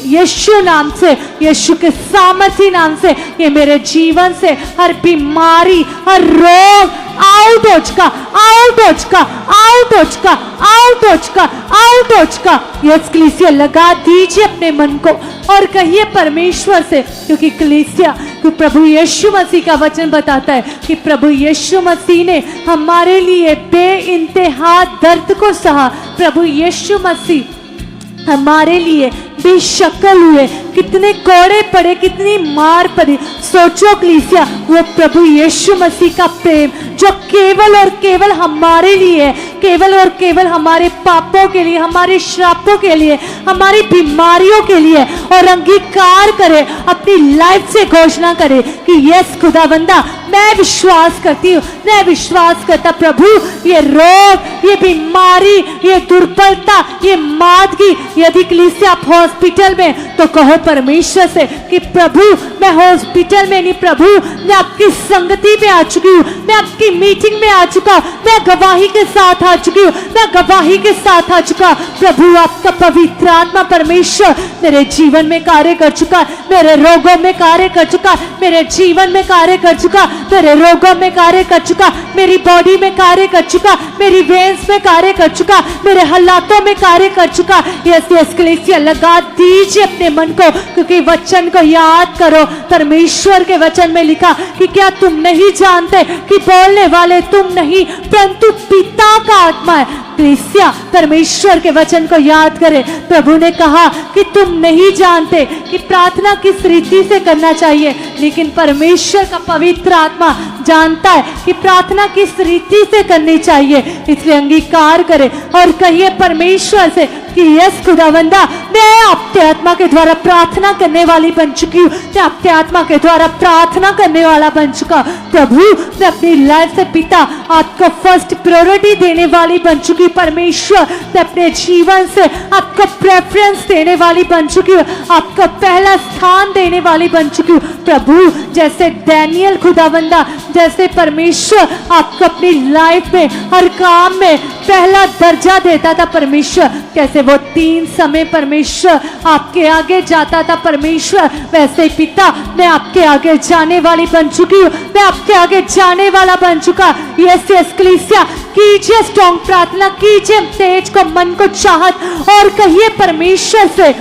यीशु नाम से, यीशु के सामर्थी नाम से, ये मेरे जीवन से हर बीमारी, हर रोग आउट हो चुका, आउट हो चुका, आउट हो चुका, आउट हो चुका, आउट हो चुका। यस कलीसिया, लगा दीजिए अपने मन को और कहिए परमेश्वर से, क्योंकि कलीसिया, क्योंकि प्रभु यीशु मसीह का वचन बताता है कि प्रभु यीशु मसीह ने हमारे लिए बेइंतहा दर्द को सहा। प्रभु यीशु मसीह हमारे लिए बेशक्ल हुए, कितने कोड़े पड़े, कितनी मार पड़ी। सोचो कलीसिया, वो प्रभु यीशु मसीह का प्रेम जो केवल और केवल हमारे लिए, केवल और केवल हमारे पापों के लिए, हमारे श्रापों के लिए, हमारी बीमारियों के लिए, और अंगीकार करे, अपनी लाइफ से घोषणा करे कि यस खुदावंदा, मैं विश्वास करती हूँ, मैं विश्वास करता प्रभु, ये रोग, ये बीमारी, ये दुर्बलता, ये मादगी, यदि कलीसिया आप हॉस्पिटल में, तो कहो परमेश्वर से कि प्रभु मैं हॉस्पिटल में नहीं, प्रभु मैं आपकी संगति में आ चुकी हूँ, मैं आपकी मीटिंग में आ चुका, मैं गवाही के साथ आ चुकी हूँ, मैं गवाही के साथ आ चुका। प्रभु आपका पवित्र आत्मा परमेश्वर मेरे जीवन में कार्य कर चुका, मेरे रोगों में कार्य कर चुका, मेरे जीवन में कार्य कर चुका, मेरे रोगों में कार्य कर चुका, मेरी बॉडी में कार्य कर चुका, मेरी वेन्स में कार्य कर चुका, मेरे हालातों में कार्य कर चुका। यस यस कलीसिया, लगा दीजिए अपने मन को, क्योंकि वचन को याद करो। परमेश्वर के वचन में लिखा कि क्या तुम नहीं जानते कि बोलने वाले तुम नहीं परंतु पिता का आत्मा है। कलीसिया परमेश्वर के वचन को याद करे। प्रभु ने कहा कि तुम नहीं जानते कि प्रार्थना किस रीति से करना चाहिए, लेकिन परमेश्वर का पवित्र आत्मा जानता है कि प्रार्थना किस रीति से करनी चाहिए। इसलिए अंगीकार करे और कहिए परमेश्वर से कि यस खुदावंदा, मैं आपके आत्मा के द्वारा प्रार्थना करने वाली बन चुकी हूँ, मैं आपके आत्मा के द्वारा प्रार्थना करने वाला बन चुका। प्रभु मैं अपनी लाइफ से पिता आपको फर्स्ट प्रायोरिटी देने वाली बन चुकी। परमेश्वर मैं अपने जीवन से आपको प्रेफरेंस देने वाली बन चुकी हूँ, आपको पहला स्थान देने वाली बन चुकी हूँ। प्रभु जैसे डैनियल खुदावंदा, जैसे परमेश्वर आपको अपनी लाइफ में हर काम में पहला दर्जा देता था परमेश्वर, कैसे वो 3 समय परमेश्वर आपके आगे जाता था परमेश्वर, वैसे पिता मैं आपके आगे जाने वाली बन चुकी हूँ, मैं आपके आगे जाने वाला बन चुका। यस यस कलीसिया, कीजिए स्ट्रॉन्ग प्रार्थना, कीजिए तेज को, मन को चाहत और कहिए परमेश्वर से,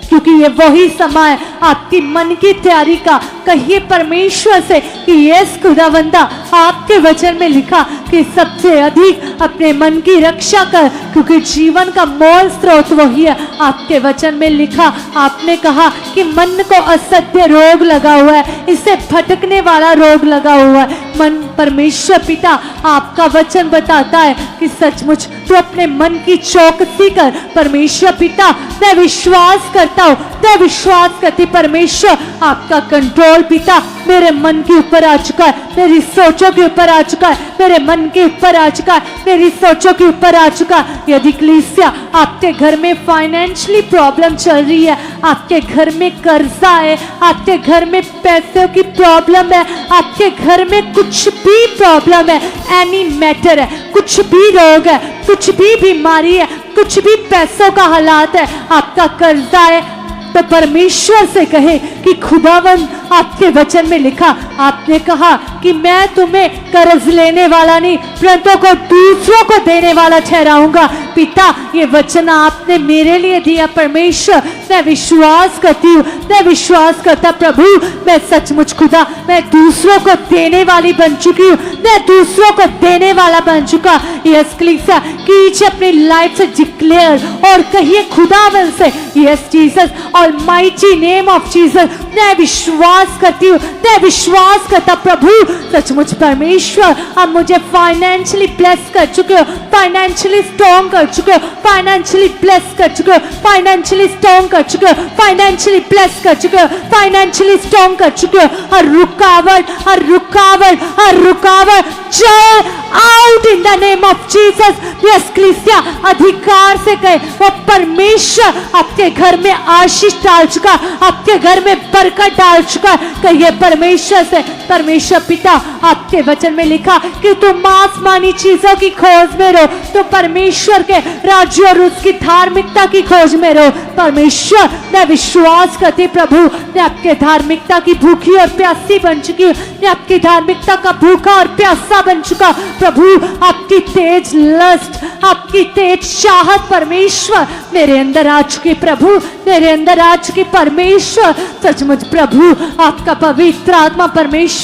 क्योंकि ये वही समय आपकी मन की तैयारी का। कहिए परमेश्वर से कि यस खुदावंदा, आपके वचन में लिखा कि सबसे अधिक अपने मन की रक्षा कर, क्योंकि जीवन का मूल स्रोत वही है। आपके वचन में लिखा, आपने कहा कि मन को असत्य रोग लगा हुआ है, इससे भटकने वाला रोग लगा हुआ है। मन परमेश्वर पिता आपका वचन बताता है कि सचमुच तो अपने मन की चौकसी कर। परमेश्वर पिता मैं विश्वास करता हूँ, मैं विश्वास करती परमेश्वर आपका कंट्रोल पिता मेरे मन के ऊपर आ चुका है, मेरी सोचों के ऊपर आ चुका है, मेरे मन के ऊपर आ चुका है, मेरी सोचों के ऊपर आ चुका है। यदि कलीसिया आपके घर में फाइनेंशियली प्रॉब्लम चल रही है, आपके घर में कर्जा है, आपके घर में पैसों की प्रॉब्लम है, आपके घर में कुछ भी प्रॉब्लम है, एनी मैटर है, कुछ भी रोग है, कुछ भी बीमारी है, कुछ भी पैसों का हालात है, आपका कर्जा है, तो परमेश्वर से कहे कि खुदावंद आपके वचन में लिखा, आपने कहा कि मैं तुम्हें कर्ज लेने वाला नहीं परंतु को दूसरों को देने वाला ठहराऊंगा। पिता ये वचन आपने मेरे लिए दिया परमेश्वर, मैं विश्वास करती हूँ, मैं विश्वास करता प्रभु, मैं सचमुच खुदा मैं दूसरों को देने वाली बन चुकी हूँ, मैं दूसरों को देने वाला बन चुका। यस कलीसिया कीजिए अपनी लाइफ से डिक्लेयर और कहिए खुदावंद से, yes Jesus almighty name of Jesus, मैं विश्वास करती हूँ, मैं विश्वास करता प्रभु सचमुच परमेश्वर आप मुझे फाइनेंशियली ब्लेस कर चुके हो, फाइनेंशियली स्ट्रॉन्ग कर चुके हो, फाइनेंशियली ब्लेस कर चुके हो, फाइनेंशियली स्ट्रॉन्ग कर चुके हो, फाइनेंशियली ब्लेस कर चुके हो, फाइनेंशियली स्ट्रॉन्ग कर चुके हो। हर रुकावट, हर रुकावट, हर रुकावट चल out in the name of Jesus. Yes कलीसिया अधिकार से कहे वो परमेश्वर आपके घर में आशीष डाल चुका, आपके घर में बरकत डाल चुका। कहिए परमेश्वर से, परमेश्वर पिता आपके वचन में लिखा कि तुम आसमानी चीजों की खोज में रहो, तो परमेश्वर के राज्य और उसकी धार्मिकता की खोज में रहो। परमेश्वर मैं विश्वास करती प्रभु मैं आपके धार्मिकता की भूखी और प्यासी बन चुकी हूँ, मैं आपकी धार्मिकता का भूखा और प्यासा बन चुका। प्रभु आपकी तेज लस्ट, आपकी तेज चाहत परमेश्वर मेरे अंदर आ चुकी, प्रभु मेरे अंदर आ चुकी परमेश्वर। सचमुच प्रभु आपका पवित्र आत्मा परमेश्वर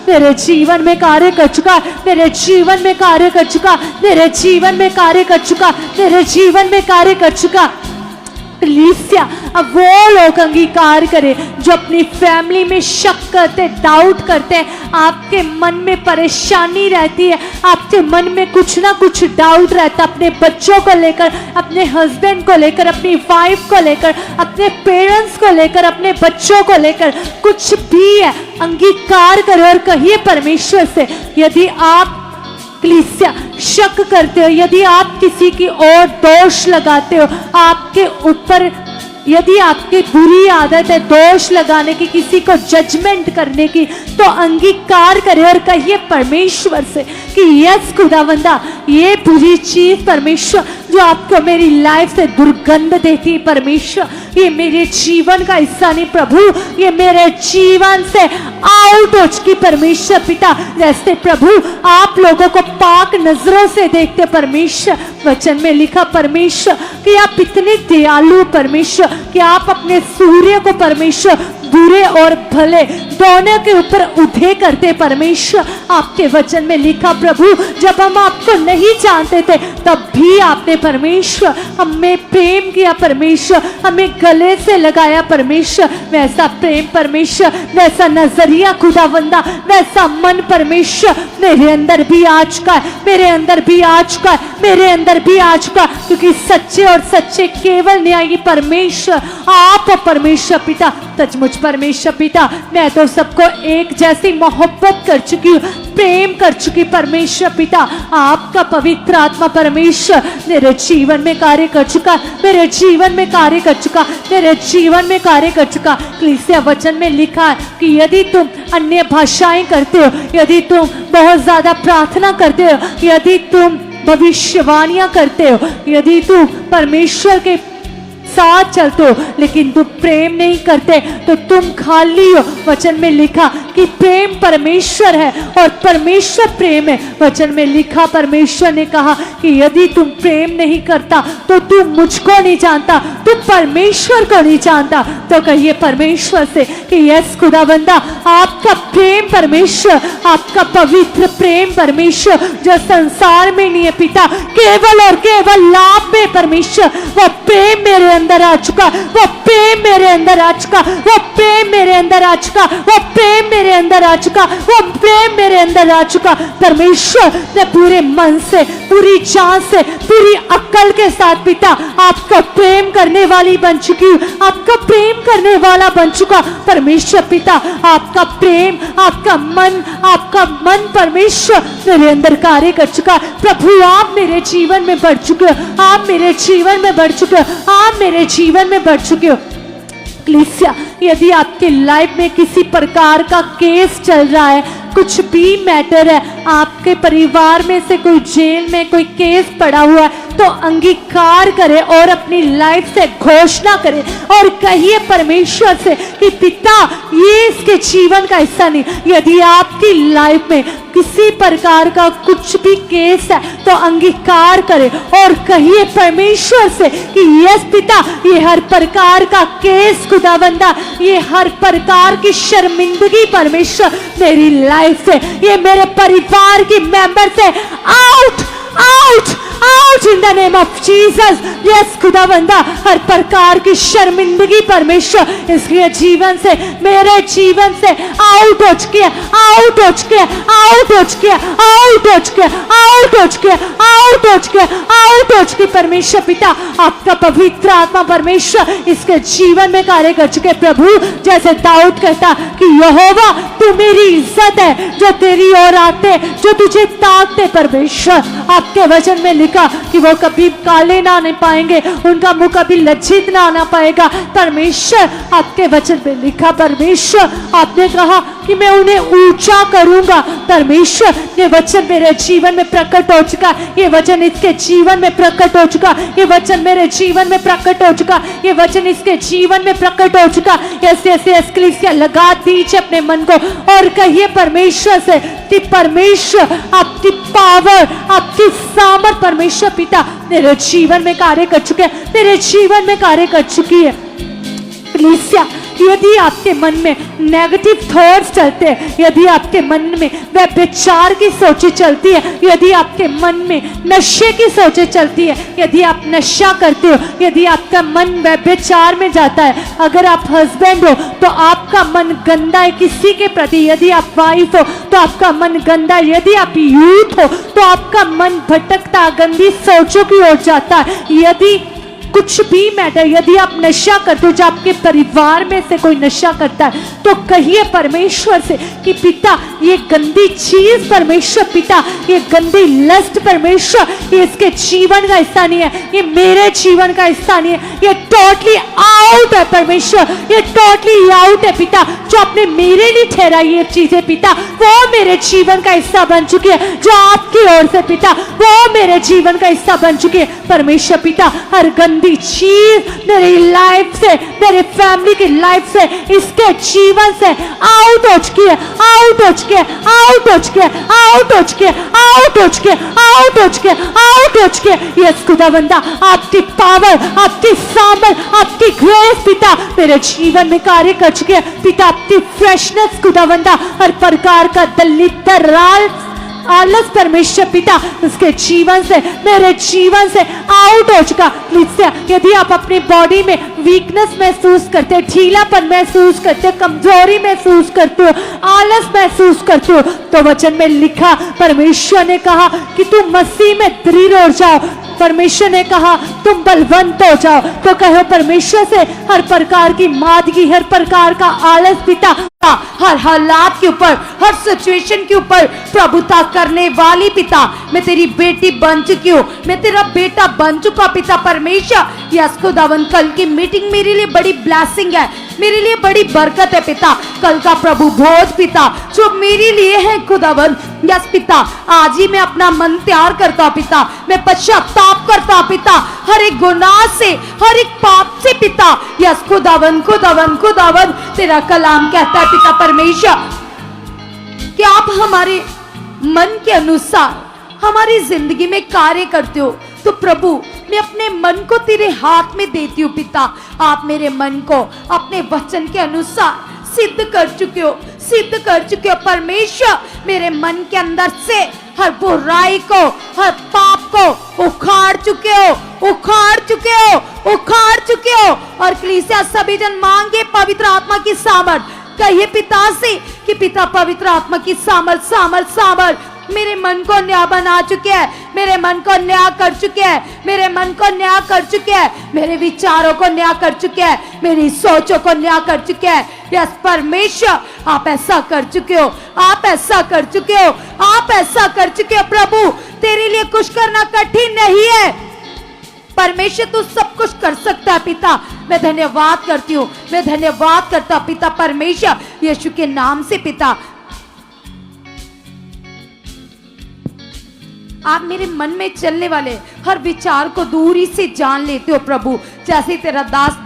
मेरे जीवन में कार्य कर चुका, मेरे जीवन में कार्य कर चुका, मेरे जीवन में कार्य कर चुका, मेरे जीवन में कार्य कर चुका। कलीसिया अब वो लोग अंगीकार करें जो अपनी फैमिली में शक करते, डाउट करते हैं, आपके मन में परेशानी रहती है, आपके मन में कुछ ना कुछ डाउट रहता है, अपने बच्चों को लेकर, अपने हस्बैंड को लेकर, अपनी वाइफ को लेकर, अपने पेरेंट्स को लेकर, अपने बच्चों को लेकर, कुछ भी है, अंगीकार करें और कहिए परमेश्वर से, यदि आप कलीसिया शक करते हो, यदि आप किसी की ओर दोष लगाते हो, आपके ऊपर यदि आपकी बुरी आदत है दोष लगाने की, किसी को जजमेंट करने की, तो अंगीकार करें और कहिए परमेश्वर से कि यस खुदावंदा, ये बुरी चीज परमेश्वर जो आपको मेरी लाइफ से दुर्गंध देती है, परमेश्वर ये मेरे जीवन का हिस्सा नहीं प्रभु, ये मेरे जीवन से आउट हो चुकी परमेश्वर पिता। जैसे प्रभु आप लोगों को पाक नजरों से देखते परमेश्वर, वचन में लिखा परमेश्वर कि आप इतने दयालु परमेश्वर कि आप अपने सूर्य को परमेश्वर बुरे और भले दोनों के ऊपर उदय करते परमेश्वर। आपके वचन में लिखा प्रभु जब हम आपको नहीं जानते थे तब भी आपने परमेश्वर हमें प्रेम किया परमेश्वर, हमें गले से लगाया परमेश्वर। वैसा प्रेम परमेश्वर, वैसा नजरिया खुदावंदा, वैसा मन परमेश्वर मेरे अंदर भी आ चुका है, मेरे अंदर भी आ चुका है, मेरे अंदर भी आ चुका, क्योंकि सच्चे और सच्चे केवल न्यायी परमेश्वर आप परमेश्वर पिता। सचमुच परमेश्वर पिता मैं तो सबको एक जैसी मोहब्बत कर चुकी हूँ, प्रेम कर चुकी परमेश्वर पिता। आपका पवित्र आत्मा परमेश्वर मेरे जीवन में कार्य कर चुका, मेरे जीवन में कार्य कर चुका, मेरे जीवन में कार्य कर चुका। कलीसिया वचन में लिखा है कि यदि तुम अन्य भाषाएं करते हो, यदि तुम बहुत ज्यादा प्रार्थना करते हो, यदि तुम भविष्यवाणियां करते हो, यदि तुम परमेश्वर के साथ चलते हो लेकिन तुम प्रेम नहीं करते तो तुम खाली हो। वचन में लिखा कि प्रेम परमेश्वर है और परमेश्वर प्रेम है। वचन में लिखा परमेश्वर ने कहा कि यदि तुम प्रेम नहीं करता तो तुम मुझको नहीं जानता, तुम परमेश्वर को नहीं जानता। तो कहिए परमेश्वर से कि यस खुदावंदा आपका प्रेम परमेश्वर, आपका पवित्र प्रेम परमेश्वर जो संसार में नहीं है पिता, केवल और केवल लाभ में परमेश्वर, वो प्रेम मेरे अंदर आ चुका, वो प्रेम मेरे अंदर आ चुका, वो प्रेम मेरे अंदर आ चुका, वो प्रेम मेरे अंदर आ चुका, वो प्रेम मेरे अंदर आ चुका। परमेश्वर मैं पूरे मन से, पूरी जान से, पूरी अक्ल के साथ पिता आपको प्रेम करने वाली बन चुकी हूँ, आपका प्रेम करने वाला बन चुका परमेश्वर पिता। आपका प्रेम, आपका मन परमेश्वर मेरे अंदर कार्य कर चुका। प्रभु आप मेरे जीवन में बढ़ चुके हो, आप मेरे जीवन में बढ़ चुके हो, आप मेरे जीवन में बढ़ चुके हो। कलीसिया यदि आपके लाइफ में किसी प्रकार का केस चल रहा है, कुछ भी मैटर है, आपके परिवार में से कोई जेल में कोई केस पड़ा हुआ है, तो अंगीकार करें और अपनी लाइफ से घोषणा करें और कहिए परमेश्वर से कि पिता ये इसके जीवन का हिस्सा नहीं। यदि आपकी लाइफ में किसी प्रकार का कुछ भी केस है तो अंगीकार करें और कहिए परमेश्वर से कि यस पिता ये हर प्रकार का केस खुदाबंदा, ये हर प्रकार की शर्मिंदगी परमेश्वर मेरी लाइफ से, ये मेरे परिवार की मेंबर से out out out in the name of Jesus. Yes खुदावंदा हर प्रकार की शर्मिंदगी परमेश्वर इसके जीवन से, मेरे जीवन से आउट हो चुकी है, आउट हो चुकी है, आउट हो चुकी है, आउट हो चुकी है, आउट हो चुकी है, आउट हो चुकी है, आउट हो चुकी। परमेश्वर पिता आपका पवित्र आत्मा परमेश्वर इसके जीवन में कार्य कर चुके प्रभु। जैसे दाऊद कहता कि यहोवा तू मेरी इज्जत है, जो तेरी ओर आते, जो तुझे ताकते परमेश्वर। आपके वचन में लिखा कि वो कभी काले ना आने पाएंगे, उनका मुंह कभी लज्जित ना आना पाएगा परमेश्वर। आपके वचन में लिखा परमेश्वर आपने कहा कि मैं उन्हें ऊंचा करूंगा परमेश्वर। ये वचन मेरे जीवन में प्रकट हो चुका, ये वचन इसके जीवन में प्रकट हो चुका, ये वचन मेरे जीवन में प्रकट हो चुका, ये वचन इसके जीवन में प्रकट हो चुका। ऐसे ऐसे कलीसिया लगा दीजिए अपने मन को और कहिए परमेश्वर से कि परमेश्वर आपकी पावर, आपकी सामर्थ परमेश्वर पिता मेरे जीवन में कार्य कर चुके हैं, मेरे जीवन में कार्य कर चुकी है। कलीसिया, यदि आपके मन में नेगेटिव थॉट्स चलते हैं, यदि आपके मन में वह विचार की सोचें चलती है, यदि आपके मन में नशे की सोचें चलती है, यदि आप नशा करते हो, यदि आपका मन वह विचार में जाता है, अगर आप हस्बैंड हो तो आपका मन गंदा है किसी के प्रति, यदि आप वाइफ हो तो आपका मन गंदा है, यदि आप यूथ हो तो आपका मन भटकता गंदी सोचों की ओर जाता है, यदि कुछ भी मैटर, यदि आप नशा करते हो, जो आपके परिवार में से कोई नशा करता है, तो कहिए परमेश्वर से कि पिता ये गंदी चीज परमेश्वर, पिता ये गंदी लस्ट परमेश्वर, ये इसके जीवन का हिस्सा नहीं है, ये मेरे जीवन का हिस्सा नहीं है, ये टोटली आउट है परमेश्वर, ये टोटली आउट है पिता, जो आपने मेरे लिए ठहराई ये चीजें पिता, वो मेरे जीवन का हिस्सा बन चुकी है, जो आपकी ओर से पिता वो मेरे जीवन का हिस्सा बन चुकी है परमेश्वर पिता। हर गंदी चीज मेरी लाइफ से, मेरे फैमिली की लाइफ से, इसके जीवन से आउट हो चुकी है, आउट हो चुकी है, आउट हो चुकी है, आउट हो चुकी है, आउट हो चुकी है, आउट हो चुकी है, आउट हो चुकी है। यस खुदावंदा, आपकी पावर, आपकी सामर्थ, आपकी ग्रेस पिता मेरे जीवन में कार्य कर चुके हैं पिता, आपकी फ्रेशनेस खुदावंदा, हर प्रकार का दलितर आलस परमेश्वर पिता उसके जीवन से, मेरे जीवन से आउट हो चुका। यदि आप अपनी बॉडी में वीकनेस महसूस करते, ढीलापन महसूस करते, कमजोरी महसूस करते हो, आलस महसूस करते हो, तो वचन में लिखा परमेश्वर ने कहा कि तुम मसीह में दृढ़ हो जाओ, परमेश्वर ने कहा तुम बलवंत हो जाओ। तो कहो परमेश्वर से हर प्रकार की मादगी, हर प्रकार का आलस पिता, हर हालात के ऊपर, हर सिचुएशन के ऊपर प्रभुता करने वाली पिता, मैं तेरी बेटी बन चुकी हूँ, मैं तेरा बेटा बन चुका पिता परमेश्वर। यस खुदावन, कल की मीटिंग मेरे लिए बड़ी ब्लेसिंग है, मेरे लिए बड़ी बरकत है पिता। कल का प्रभु भोज पिता जो मेरे लिए है खुदावन, यस पिता, आज ही मैं अपना मन तैयार करता हूँ पिता, मैं पश्चाताप करता हूँ पिता, हर एक गुनाह से, हर एक पाप से पिता। यस खुदावन, खुदावन, खुदावन, तेरा कलाम कहता है पिता परमेश्वर कि आप हमारे मन के अनुसार हमारी जिंदगी में कार्य करते हो। तो प्रभु मैं अपने मन को तेरे हाथ में देती हूँ पिता, आप मेरे मन को अपने वचन के अनुसार सिद्ध कर चुके हो, सिद्ध कर चुके हो परमेश्वर। मेरे मन के अंदर से हर बुराई को, हर पाप को उखाड़ चुके हो, उखाड़ चुके हो, उखाड़ चुके हो। और कलीसिया सभी जन मांगे पवित्र आत्मा की सामर्थ, कहिए पिता से कि पिता पवित्र आत्मा की सामर्थ, सामर्थ, सामर्थ मेरे मन को नया बना चुके हैं, मेरे मन को नया कर चुके हैं, मेरे मन को नया कर चुके हैं, मेरे विचारों को नया कर चुके हैं, मेरी सोचों को नया कर चुके हैं। यस परमेश्वर, आप ऐसा कर चुके हो, आप ऐसा कर चुके हो, आप ऐसा कर चुके हो प्रभु। तेरे लिए कुछ करना कठिन नहीं है परमेश्वर, तू सब कुछ कर सकता है पिता। मैं धन्यवाद करती हूँ, मैं धन्यवाद करता हूँ पिता परमेश्वर, यीशु के नाम से पिता। आप मेरे मन में चलने वाले हर विचार को दूरी से जान लेते हो प्रभु। जैसे तेरा दास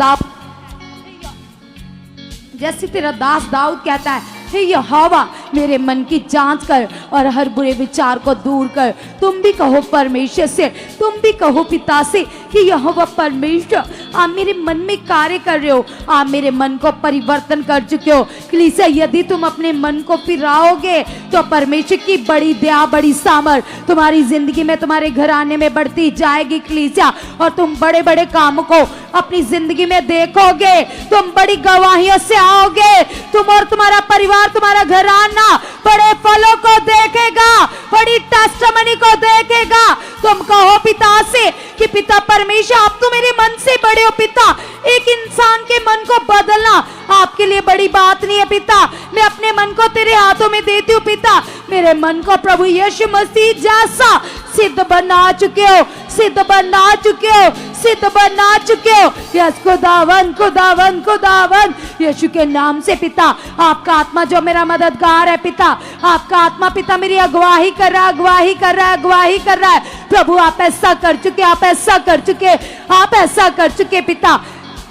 दाऊद कहता है, हे यहोवा मेरे मन की जांच कर और हर बुरे विचार को दूर कर। तुम भी कहो परमेश्वर से, तुम भी कहो पिता से कि यहोवा परमेश्वर आप मेरे मन में कार्य कर रहे हो, आप मेरे मन को परिवर्तन कर चुके हो। कलीसिया यदि तुम अपने मन को फिराओगे तो परमेश्वर की बड़ी दया, बड़ी सामर्थ तुम्हारी जिंदगी में, तुम्हारे घराने में बढ़ती जाएगी कलीसिया। और तुम बड़े बड़े कामों को अपनी जिंदगी में देखोगे, तुम बड़ी गवाहियों से आओगे, तुम और तुम्हारा परिवार, तुम्हारा घराना बड़े फलों को देखेगा, बड़ी टेस्टिमनी को देखेगा। तुम कहो पिता से कि पिता परमेश्वर आप तो मेरे मन से बड़े हो पिता। एक इंसान के मन को बदलना आपके लिए बड़ी बात नहीं है पिता। मैं अपने मन को तेरे हाथों में देती हूँ पिता। मेरे मन को प्रभु यीशु मसीह जैसा सिद्ध बना चुके हो, सिद्ध बना चुके हो, सिद्ध बना चुके हो। यस खुदावन, खुदावन, खुदावन, यीशु के नाम से पिता। आपका आत्मा जो मेरा मददगार है पिता, आपका आत्मा पिता मेरी अगुवाही कर रहा है, अगुवाही कर रहा है, अगुवाही कर रहा है प्रभु। आप ऐसा कर चुके, आप ऐसा कर चुके, आप ऐसा कर चुके पिता।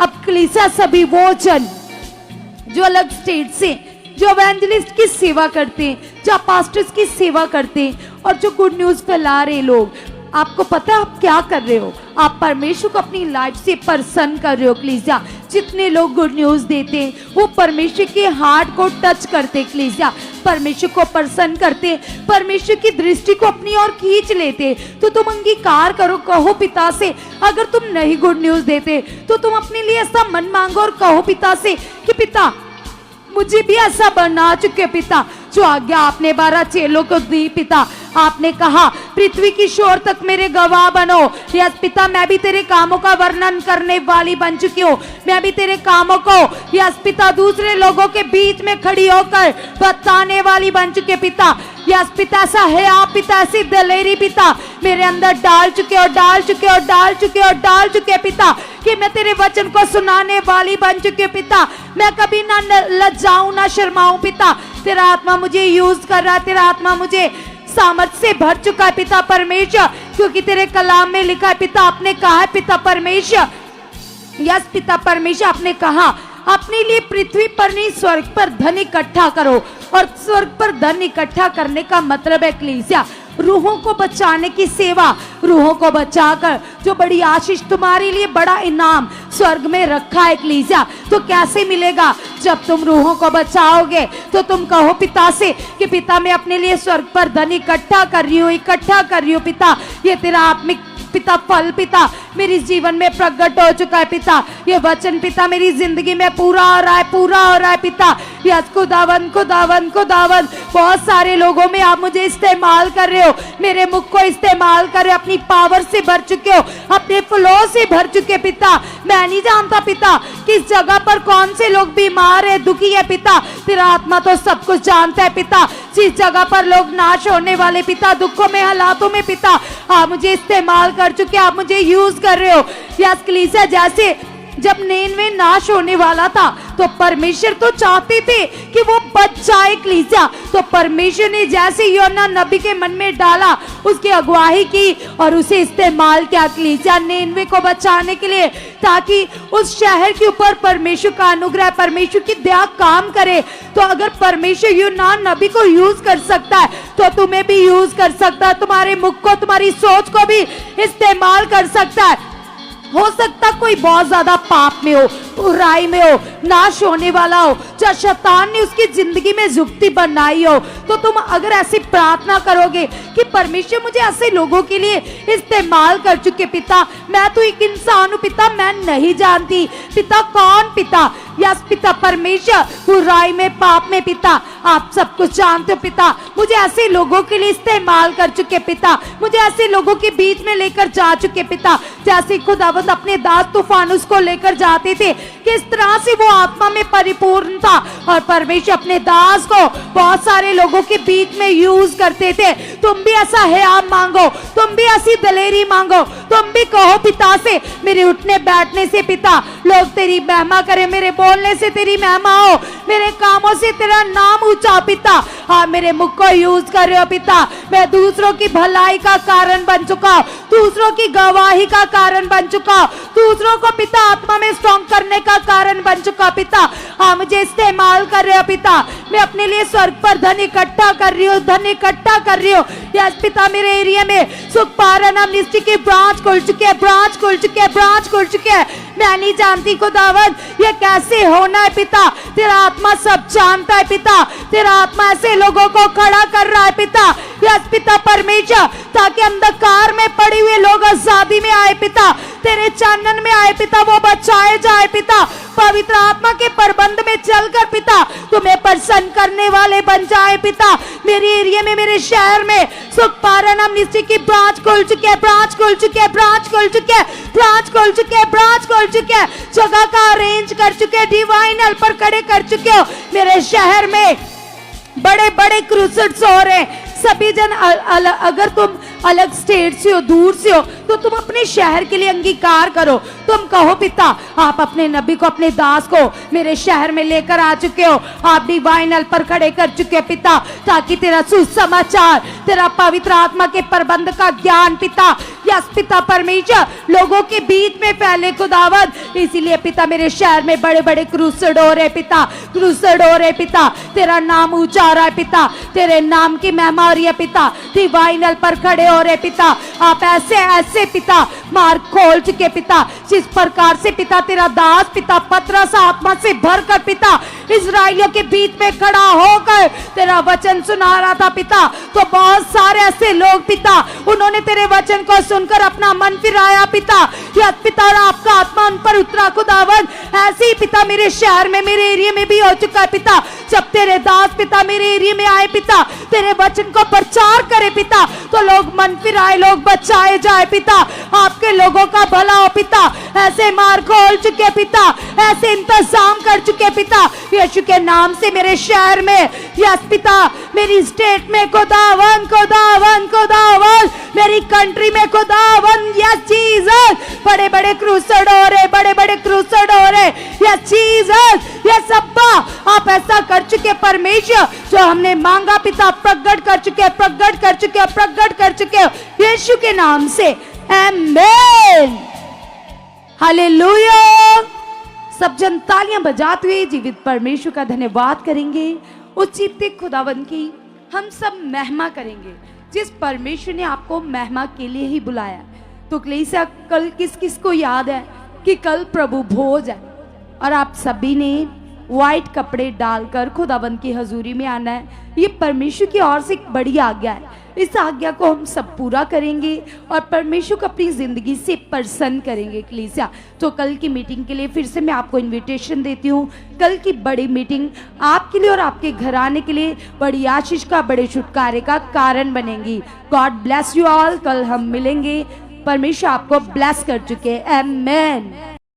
अब कलीसिया सभी वो जन जो अलग स्टेट से, जो एवेंजलिस्ट की सेवा करते हैं, जो पास्टर्स की सेवा करते हैं और जो गुड न्यूज फैला रहे लोग, आपको पता है आप क्या कर रहे हो? आप परमेश्वर को अपनी लाइफ से प्रसन्न कर रहे हो कलीसिया। जितने लोग गुड न्यूज देते हैं वो परमेश्वर के हार्ट को टच करते एक्लीसिया, परमेश्वर को प्रसन्न करते, परमेश्वर की दृष्टि को अपनी ओर खींच लेते। तो तुम अंगीकार करो, कहो पिता से, अगर तुम नहीं गुड न्यूज देते तो तुम अपने लिए ऐसा मन मांगो और कहो पिता से कि पिता मुझे भी ऐसा बना चुके पिता, जो आज्ञा आपने 12 चेलों को दी पिता। आपने कहा पृथ्वी की शोर तक मेरे गवाह बनो। यस पिता, मैं भी तेरे कामों का वर्णन करने वाली बन चुकी हूँ। मैं भी तेरे कामों को यस पिता दूसरे लोगों के बीच में खड़ी होकर बताने वाली बन चुके पिता। यस पिता, ऐसा है आप पिता, ऐसी दलेरी पिता मेरे अंदर डाल चुके और डाल चुके और डाल चुके और डाल चुके पिता, कि मैं तेरे वचन को सुनाने वाली बन चुकी हूँ पिता। मैं कभी ना लज्जाऊं ना शर्माऊं पिता। तेरा आत्मा मुझे यूज कर रहा है, तेरा आत्मा मुझे सामर्थ से भर चुका है पिता परमेश्वर, क्योंकि तेरे कलाम में लिखा है पिता, आपने कहा है पिता परमेश्वर, यस पिता परमेश्वर, आपने कहा अपने लिए पृथ्वी पर नहीं स्वर्ग पर धन इकट्ठा करो। और स्वर्ग पर धन इकट्ठा करने का मतलब है क्लीसिया रूहों को बचाने की सेवा, रूहों को बचाकर जो बड़ी आशीष तुम्हारे लिए बड़ा इनाम स्वर्ग में रखा है क्लीसिया। तो कैसे मिलेगा? जब तुम रूहों को बचाओगे तो तुम कहो पिता से कि पिता मैं अपने लिए स्वर्ग पर धन इकट्ठा कर रही हूँ, इकट्ठा कर रही हूँ पिता। ये तेरा आत्मिक पिता फल पिता मेरे जीवन में प्रकट हो चुका है पिता। ये वचन पिता मेरी जिंदगी में पूरा हो रहा है, पूरा हो रहा है पिता। यस खुदावन खुदावन खुदावन, बहुत सारे लोगों में आप मुझे इस्तेमाल कर रहे हो, मेरे मुख को इस्तेमाल कर रहे हो, अपनी पावर से भर चुके हो, अपने फ्लो से भर चुके पिता। मैं नहीं जानता पिता किस जगह पर कौन से लोग बीमार है, दुखी है पिता, तेरा आत्मा तो सब कुछ जानता है पिता। जिस जगह पर लोग नाश होने वाले पिता, दुखों में हालातों में पिता आप मुझे इस्तेमाल कर चुके, आप मुझे यूज कर रहे हो। यस कलीसिया, जैसे जब नीनवे नाश होने वाला था तो परमेश्वर तो चाहते थे कि वो बच जाए कलीसिया, तो परमेश्वर ने जैसे योना नबी के मन में डाला उसकी अगुवाई की और उसे इस्तेमाल किया कलीसिया नीनवे को बचाने के लिए, ताकि उस शहर के ऊपर परमेश्वर का अनुग्रह, परमेश्वर की दया काम करे। तो अगर परमेश्वर योना नबी को यूज कर सकता है तो तुम्हें भी यूज कर सकता है, तुम्हारे मुख को, तुम्हारी सोच को भी इस्तेमाल कर सकता है। हो सकता कोई बहुत ज्यादा पाप में हो, बुराई में हो, नाश होने वाला हो, जो शैतान ने उसकी जिंदगी में जुक्ति बनाई हो, तो तुम अगर ऐसी प्रार्थना करोगे कि परमेश्वर मुझे ऐसे लोगों के लिए इस्तेमाल कर चुके पिता, मैं तो एक इंसान हूँ पिता, मैं नहीं जानती पिता कौन पिता, यस पिता परमेश्वर, बुराई में पाप में पिता आप सब कुछ जानते हो पिता, मुझे ऐसे लोगों के लिए इस्तेमाल कर चुके पिता, मुझे ऐसे लोगों के बीच में लेकर जा चुके पिता, जैसे खुदावंद अपने दास तूफानुस को लेकर जाते थे, किस तरह से वो आत्मा में परिपूर्ण था और परमेश्वर अपने दास को बहुत सारे लोगों के बीच में यूज करते थे। तुम भी ऐसा है आप मांगो, तुम भी ऐसी दलेरी मांगो, तुम भी कहो पिता से मेरे उठने बैठने से पिता लोग तेरी महिमा करें, मेरे बोलने से तेरी महिमा हो, मेरे कामों से तेरा नाम ऊंचा पिता। हाँ, मेरे मुख को यूज कर रहे हो पिता, मैं दूसरों की भलाई का कारण बन चुका हूँ, दूसरों की गवाही का कारण बन चुका हूँ, दूसरों को पिता आत्मा में स्ट्रॉन्ग करने का कारण बन चुका पिता। हाँ, मुझे इस्तेमाल कर रहे हो पिता, मैं अपने लिए स्वर्ग पर धन इकट्ठा कर रही हूँ, धन इकट्ठा कर रही हूँ। यस पिता, मेरे एरिया में सुखपारा मिनिस्ट्री की ब्रांच खुल चुके हैं, ब्रांच खुल चुके हैं, ब्रांच खुल चुके हैं। मैं नहीं जानती खुदावंद ये कैसे होना है पिता, तेरा आत्मा सब जानता है पिता, तेरा आत्मा ऐसे लोगों को खड़ा कर रहा है पिता। यस पिता परमेश्वर, ताकि अंधकार में पड़े हुए लोग आजादी में आए पिता, तेरे चानन में आए पिता, वो बचाए जाए पिता, पवित्र आत्मा के प्रबंध में चलकर पिता तुम्हें प्रसन्न करने वाले बन जाए पिता। मेरे एरिया में, मेरे शहर में सुखपारा मिनिस्ट्री की ब्रांच खुल चुकी है, ब्रांच खुल चुके हैं, ब्रांच खुल चुके हैं, ब्रांच खुल चुके हैं, ब्रांच खुल चुके हैं, जगह का अरेंज कर चुके हैं, डिवाइन हेल्पर खड़े कर चुके हो। मेरे शहर में बड़े बड़े क्रूसेड्स हो रहे हैं, सभी जन अगर तुम अलग स्टेट से हो, दूर से हो, तो तुम अपने शहर के लिए अंगीकार करो, तुम कहो पिता आप अपने नबी को, अपने दास को मेरे शहर में लेकर आ चुके हो, आप डिवाइन हेल्पर खड़े कर चुके हो पिता, ताकि तेरा सुसमाचार, तेरा पवित्र आत्मा के प्रबंध का ज्ञान पिता, यस पिता परमेश्वर लोगों के बीच में फैले खुदावंद। इसीलिए पिता मेरे शहर में बड़े बड़े क्रूसेड हो रहे पिता, क्रूसेड हो रहे पिता, तेरा नाम ऊंचा हो रहा है पिता, तेरे नाम की महिमा हो रही है पिता, डिवाइन हेल्पर खड़े हो रहे पिता, आप ऐसे ऐसे पिता मार खोल चुके पिता, जिस प्रकार से पिता तेरा दास पिता पतरस आत्मा से भरकर पिता इजराइलियों के बीच में खड़ा होकर तेरा वचन सुना रहा था पिता, तो बहुत सारे ऐसे लोग पिता उन्होंने तेरे वचन को सुनकर अपना मन फिराया पिता। यस पिता, और आपका आत्मा उन पर उतरा खुदावन। ऐसे ही पिता मेरे शहर में मेरे एरिया में भी हो चुका है पिता, जब तेरे दास पिता मेरे एरिया में आए पिता, तेरे वचन को प्रचार करे पिता, तो लोग मन फिराए, लोग बचाए जाए पिता, आपके लोगों का भला हो पिता। ऐसे मार खोल चुके पिता, ऐसे इंतजाम कर चुके पिता, यीशु के नाम से मेरे शहर में, यस पिता मेरी स्टेट में खुदावन खुदावन खुदावन, मेरी कंट्री में खुदावन, यस जीसस, बड़े बड़े क्रूसेड हो रहे, बड़े बड़े क्रूसेड हो रहे, यस जीसस, यस अब्बा, आप ऐसा कर चुके परमेश्वर, जो हमने मांगा पिता प्रकट कर चुके, प्रकट कर चुके, प्रकट कर चुके, यीशु के नाम से आमीन, हालेलुया। सब जन तालियां बजाते हुए जीवित परमेश्वर का धन्यवाद करेंगे। उस जीवित खुदावन की हम सब महिमा करेंगे, जिस परमेश्वर ने आपको महिमा के लिए ही बुलाया। तो कलीसिया, कल किस किस को याद है कि कल प्रभु भोज है और आप सभी ने व्हाइट कपड़े डालकर खुदावन की हजूरी में आना है। ये परमेश्वर की ओर से एक बड़ी आज्ञा है। इस आज्ञा को हम सब पूरा करेंगे और परमेश्वर को अपनी जिंदगी से प्रसन्न करेंगे कलीसिया। तो कल की मीटिंग के लिए फिर से मैं आपको इनविटेशन देती हूँ। कल की बड़ी मीटिंग आपके लिए और आपके घराने के लिए बड़ी आशीष का, बड़े छुटकारे का कारण बनेगी। God bless you all. कल हम मिलेंगे। परमेश्वर आपको ब्लेस कर चुके। आमीन।